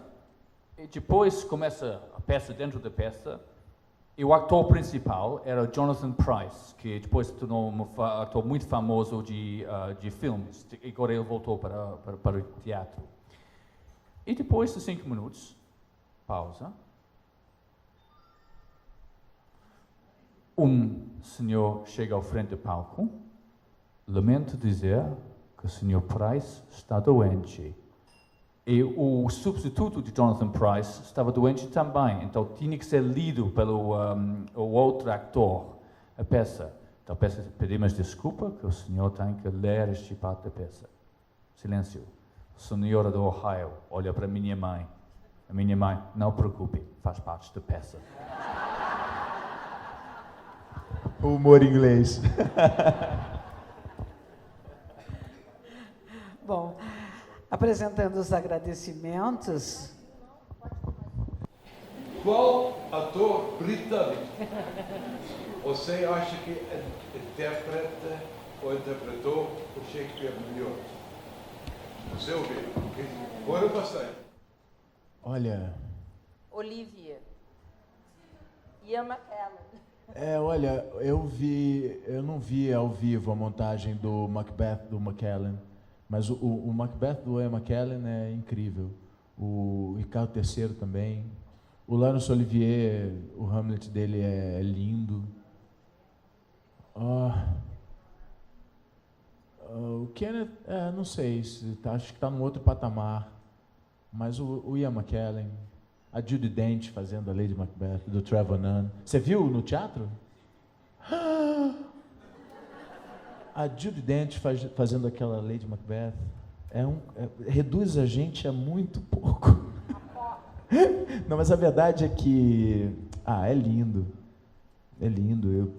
Speaker 5: e depois começa a peça dentro da peça, e o ator principal era Jonathan Pryce, que depois se tornou um ator muito famoso de filmes, e agora ele voltou para o teatro. E depois de 5 minutos, pausa, um senhor chega ao frente do palco, lamento dizer que o senhor Pryce está doente. E o substituto de Jonathan Pryce estava doente também, então tinha que ser lido pelo o outro ator, a peça. Então pedimos desculpa que o senhor tem que ler este parte da peça. Silêncio. A senhora do Ohio olha para a minha mãe. A minha mãe, não preocupe, faz parte da peça.
Speaker 8: O humor inglês.
Speaker 2: Bom, apresentando os agradecimentos.
Speaker 9: Qual ator britânico você acha que interpreta ou interpretou o Shakespeare melhor? Você ouviu? Agora eu passei.
Speaker 8: Olha...
Speaker 7: Olivia. Ian McKellen.
Speaker 8: Olha, eu não vi ao vivo a montagem do Macbeth do McKellen, mas o Macbeth do Ian McKellen é incrível. O Ricardo III também. O Laurence Olivier, o Hamlet dele é lindo. O Kenneth, não sei, acho que está num outro patamar, mas o Ian McKellen, a Judi Dench fazendo a Lady Macbeth, do Trevor Nunn. Você viu no teatro? A Judi Dench fazendo aquela Lady Macbeth reduz a gente a muito pouco. Não, mas a verdade é que... é lindo. É lindo.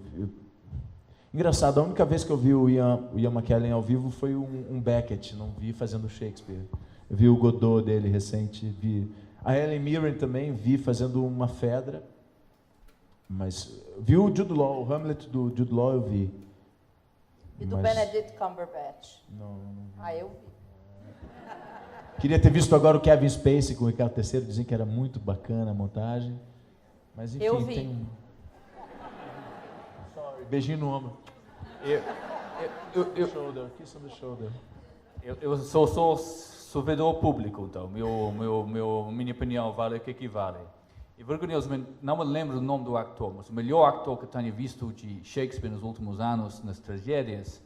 Speaker 8: Engraçado, a única vez que eu vi o Ian McKellen ao vivo foi um Beckett, não vi fazendo Shakespeare. Eu vi o Godot dele recente, vi a Helen Mirren também, vi fazendo uma Fedra, mas vi o Jude Law, o Hamlet do Jude Law eu vi.
Speaker 7: E do Benedict Cumberbatch?
Speaker 8: Não vi.
Speaker 7: Eu vi.
Speaker 8: Queria ter visto agora o Kevin Spacey com o Ricardo III, dizem que era muito bacana a montagem, mas enfim,
Speaker 7: eu vi.
Speaker 8: tem um... Sorry, beijinho no ombro. Shoulder, kiss on the shoulder.
Speaker 5: Eu sou servidor público, então minha opinião vale o que vale. E vergonhosamente, não me lembro do nome do ator, mas o melhor ator que tenho visto de Shakespeare nos últimos anos, nas tragédias,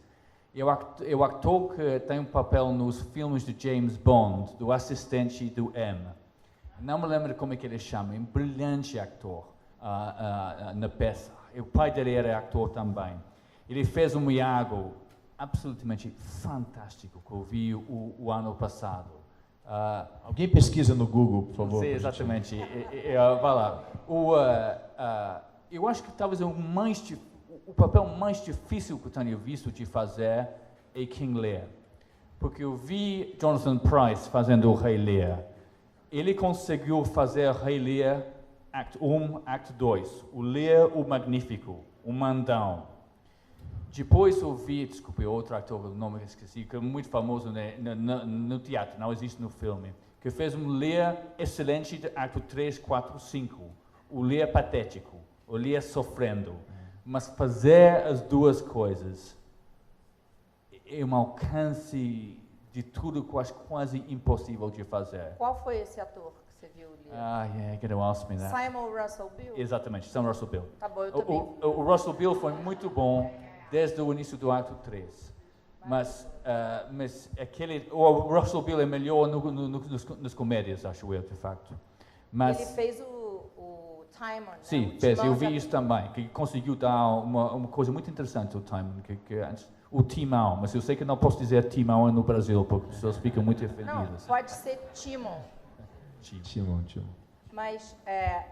Speaker 5: é o ator que tem um papel nos filmes de James Bond, do assistente do M. Não me lembro como é que ele chama, é um brilhante ator na peça. O pai dele era ator também. Ele fez um Iago absolutamente fantástico que eu vi o ano passado.
Speaker 8: Alguém pesquisa no Google, por favor.
Speaker 5: Sim, exatamente. Vai lá. Eu acho que talvez o papel mais difícil que eu tenho visto de fazer é King Lear. Porque eu vi Jonathan Pryce fazendo o Rei Lear. Ele conseguiu fazer Rei Lear Act 1, Act 2. O Lear, o Magnífico, o Mandão. Depois eu vi, desculpe, outro ator, o nome que esqueci, que é muito famoso no teatro, não existe no filme, que fez um Lear excelente de Ato 3, 4, 5. O Lear patético, o Lear sofrendo. Mas fazer as duas coisas é um alcance de tudo que eu acho quase impossível de fazer.
Speaker 7: Qual foi esse ator que você viu, Lear?
Speaker 5: Gonna ask me that.
Speaker 7: Simon Russell Bill?
Speaker 5: Exatamente, Simon Russell Bill.
Speaker 7: Tá bom, eu também vi.
Speaker 5: O Russell Bill foi muito bom desde o início do ato 3. Mas o Russell Bill é melhor nas comédias, acho eu, de facto. Mas,
Speaker 7: ele fez o Timon, né?
Speaker 5: Sim, fez. Eu vi isso também, que conseguiu dar uma coisa muito interessante ao Timon, o Timão, mas eu sei que não posso dizer Timão no Brasil, porque as pessoas ficam muito ofendidas.
Speaker 7: Não, pode ser Timon.
Speaker 8: Timon.
Speaker 7: Mas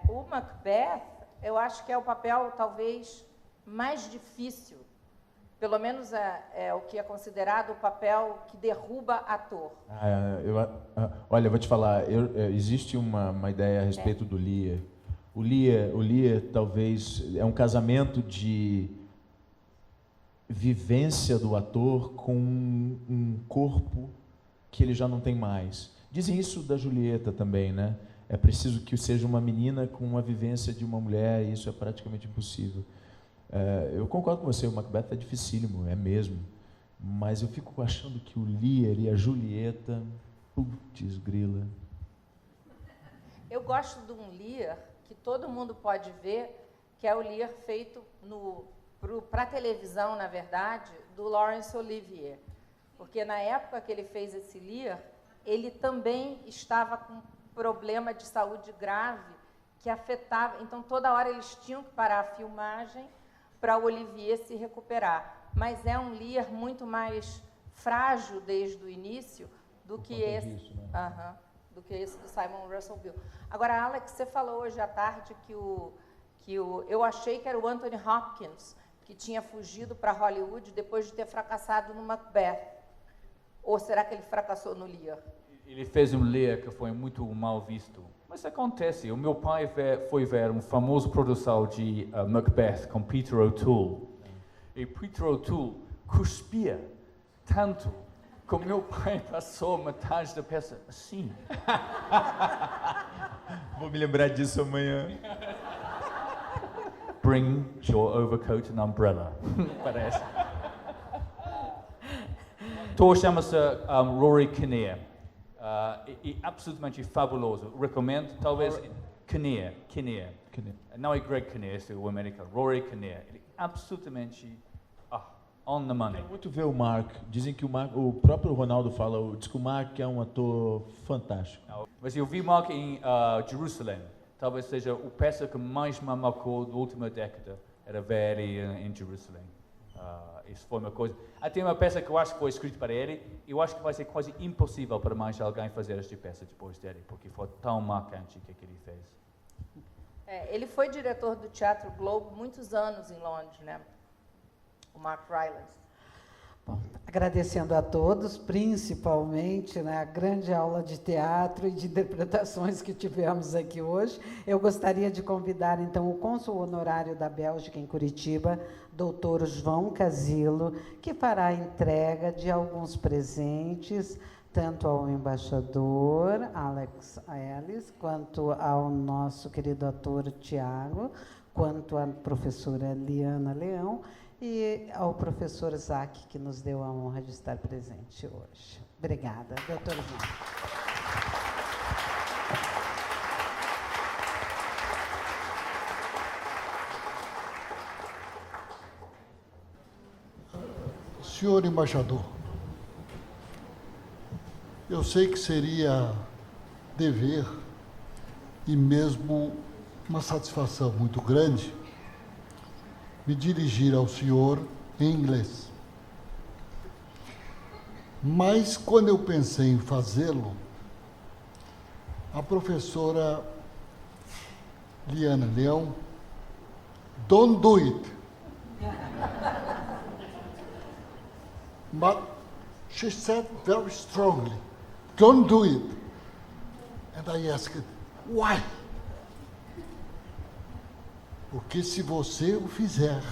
Speaker 7: o Macbeth, eu acho que é o papel talvez mais difícil. Pelo menos é o que é considerado o papel que derruba ator.
Speaker 8: Olha, eu vou te falar, existe uma ideia a respeito do Lear. O Lear talvez é um casamento de vivência do ator com um corpo que ele já não tem mais. Dizem isso da Julieta também, né? É preciso que seja uma menina com uma vivência de uma mulher, e isso é praticamente impossível. Eu concordo com você, o Macbeth é dificílimo, é mesmo. Mas eu fico achando que o Lear e a Julieta, putz grila.
Speaker 7: Eu gosto de um Lear que todo mundo pode ver, que é o Lear feito para televisão, na verdade, do Laurence Olivier. Porque na época que ele fez esse Lear, ele também estava com problema de saúde grave que afetava. Então, toda hora eles tinham que parar a filmagem para o Olivier se recuperar. Mas é um Lear muito mais frágil desde o início do que esse, do Simon Russell Bill. Agora, Alex, você falou hoje à tarde que eu achei que era o Anthony Hopkins que tinha fugido para Hollywood depois de ter fracassado no Macbeth. Ou será que ele fracassou no Lear?
Speaker 5: Ele fez um Lear que foi muito mal visto. Mas acontece. O meu pai foi ver uma famosa produção de Macbeth com Peter O'Toole. E Peter O'Toole cuspia tanto que o meu pai passou metade da peça assim.
Speaker 8: Vou me lembrar disso amanhã.
Speaker 5: Bring your overcoat and umbrella. Parece. O ator chama-se Rory Kinnear. É absolutamente fabuloso. Recomendo, talvez, Kinnear. Não é Greg Kinnear, esse é o americano. Rory Kinnear. Ele é absolutamente on the money.
Speaker 8: Quero muito ver o Mark. Dizem que o próprio Ronaldo fala, diz que o Mark é um ator fantástico.
Speaker 5: Mas eu vi Mark em Jerusalém. Talvez seja o peça que mais me marcou da última década. Era ver ele em Jerusalém. Isso foi uma coisa. Tem uma peça que eu acho que foi escrita para ele, e eu acho que vai ser quase impossível para mais alguém fazer esta peça depois dele, porque foi tão marcante o que ele fez.
Speaker 7: Ele foi diretor do Teatro Globo muitos anos em Londres, né? O Mark Rylance.
Speaker 2: Bom, agradecendo a todos, principalmente, né, a grande aula de teatro e de interpretações que tivemos aqui hoje. Eu gostaria de convidar, então, o cônsul honorário da Bélgica em Curitiba, doutor João Casilo, que fará a entrega de alguns presentes, tanto ao embaixador Alex Ellis, quanto ao nosso querido ator Tiago, quanto à professora Liana Leão, e ao professor Zac, que nos deu a honra de estar presente hoje. Obrigada, doutor João.
Speaker 10: Senhor embaixador, eu sei que seria dever e mesmo uma satisfação muito grande me dirigir ao senhor em inglês. Mas, quando eu pensei em fazê-lo, a professora Liana Leão, don't do it. But she said very strongly, don't do it. And I asked, why? Porque se você o fizer,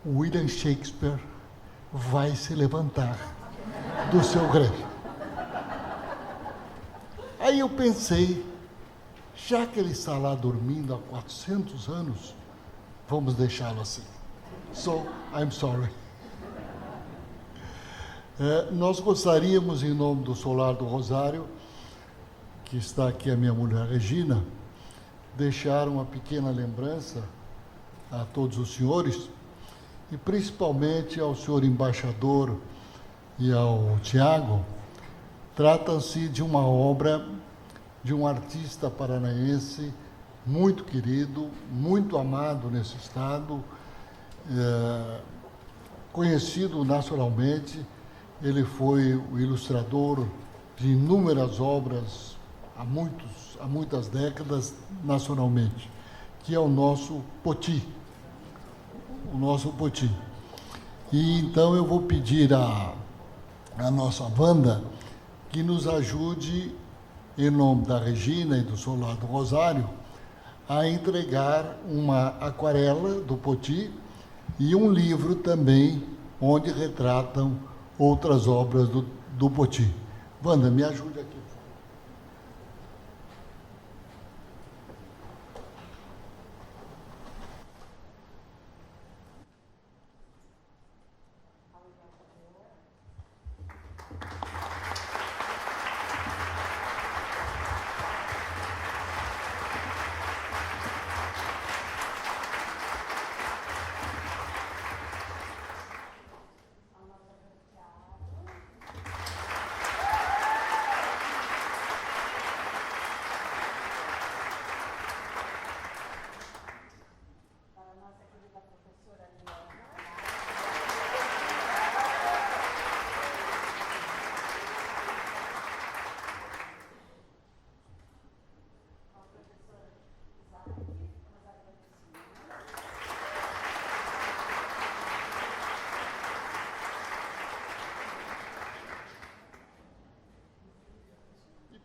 Speaker 10: William Shakespeare vai se levantar do seu grave. Aí eu pensei, já que ele está lá dormindo há 400 anos, vamos deixá-lo assim. So, I'm sorry. Nós gostaríamos, em nome do Solar do Rosário, que está aqui a minha mulher Regina, deixar uma pequena lembrança a todos os senhores, e principalmente ao senhor embaixador e ao Tiago. Trata-se de uma obra de um artista paranaense muito querido, muito amado nesse estado, conhecido nacionalmente. Ele foi o ilustrador de inúmeras obras há muitas décadas nacionalmente, que é o nosso Poti. O nosso Poti. E então eu vou pedir à nossa Wanda que nos ajude, em nome da Regina e do Solar do Rosário, a entregar uma aquarela do Poti e um livro também, onde retratam outras obras do Poti. Wanda, me ajude aqui.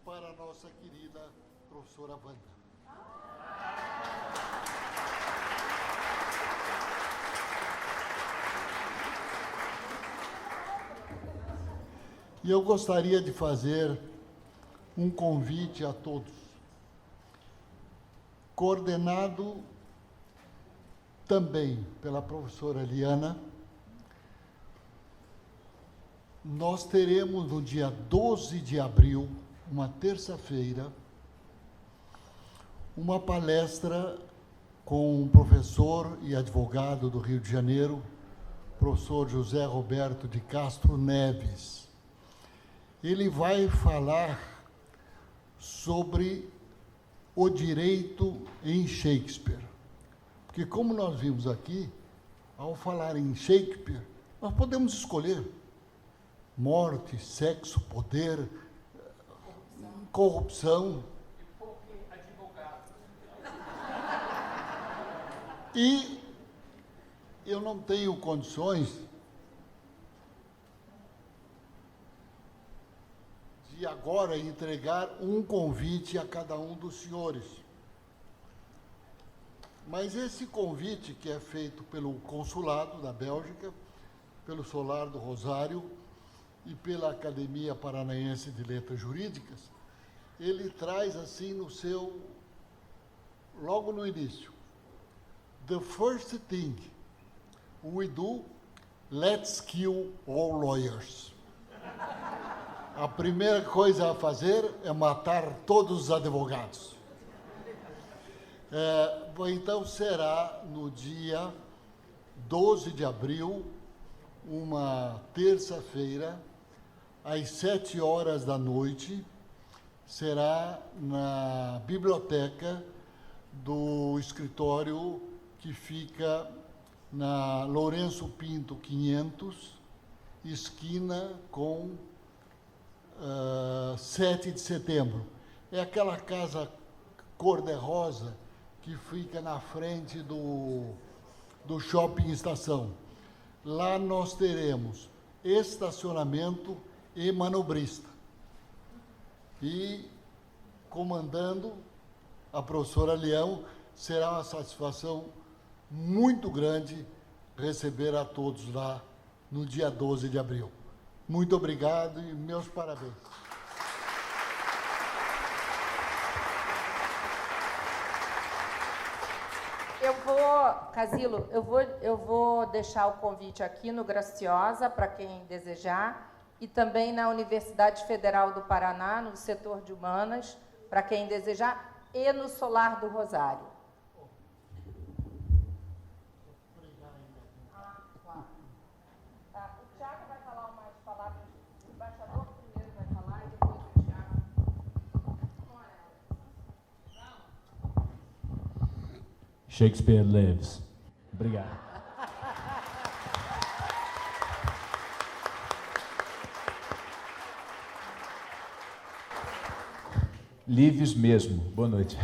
Speaker 10: Para a nossa querida professora Wanda. E eu gostaria de fazer um convite a todos, coordenado também pela professora Liana. Nós teremos no dia 12 de abril, uma terça-feira, uma palestra com um professor e advogado do Rio de Janeiro, professor José Roberto de Castro Neves. Ele vai falar sobre o direito em Shakespeare. Porque, como nós vimos aqui, ao falar em Shakespeare, nós podemos escolher morte, sexo, poder, corrupção. E eu não tenho condições de agora entregar um convite a cada um dos senhores. Mas esse convite que é feito pelo Consulado da Bélgica, pelo Solar do Rosário e pela Academia Paranaense de Letras Jurídicas, ele traz assim no seu, logo no início, the first thing we do, let's kill all lawyers. A primeira coisa a fazer é matar todos os advogados. Então será no dia 12 de abril, uma terça-feira, às 7 horas da noite, será na biblioteca do escritório que fica na Lourenço Pinto 500, esquina com 7 de setembro. É aquela casa cor-de-rosa que fica na frente do Shopping Estação. Lá nós teremos estacionamento e manobrista. E, comandando a professora Leão, será uma satisfação muito grande receber a todos lá no dia 12 de abril. Muito obrigado e meus parabéns.
Speaker 7: Casilo, eu vou deixar o convite aqui no Graciosa, para quem desejar, e também na Universidade Federal do Paraná, no setor de Humanas, para quem desejar, e no Solar do Rosário. O Tiago vai falar umas palavras, o embaixador primeiro vai falar e depois o Tiago.
Speaker 11: Shakespeare lives. Obrigado.
Speaker 8: Lives mesmo. Boa noite.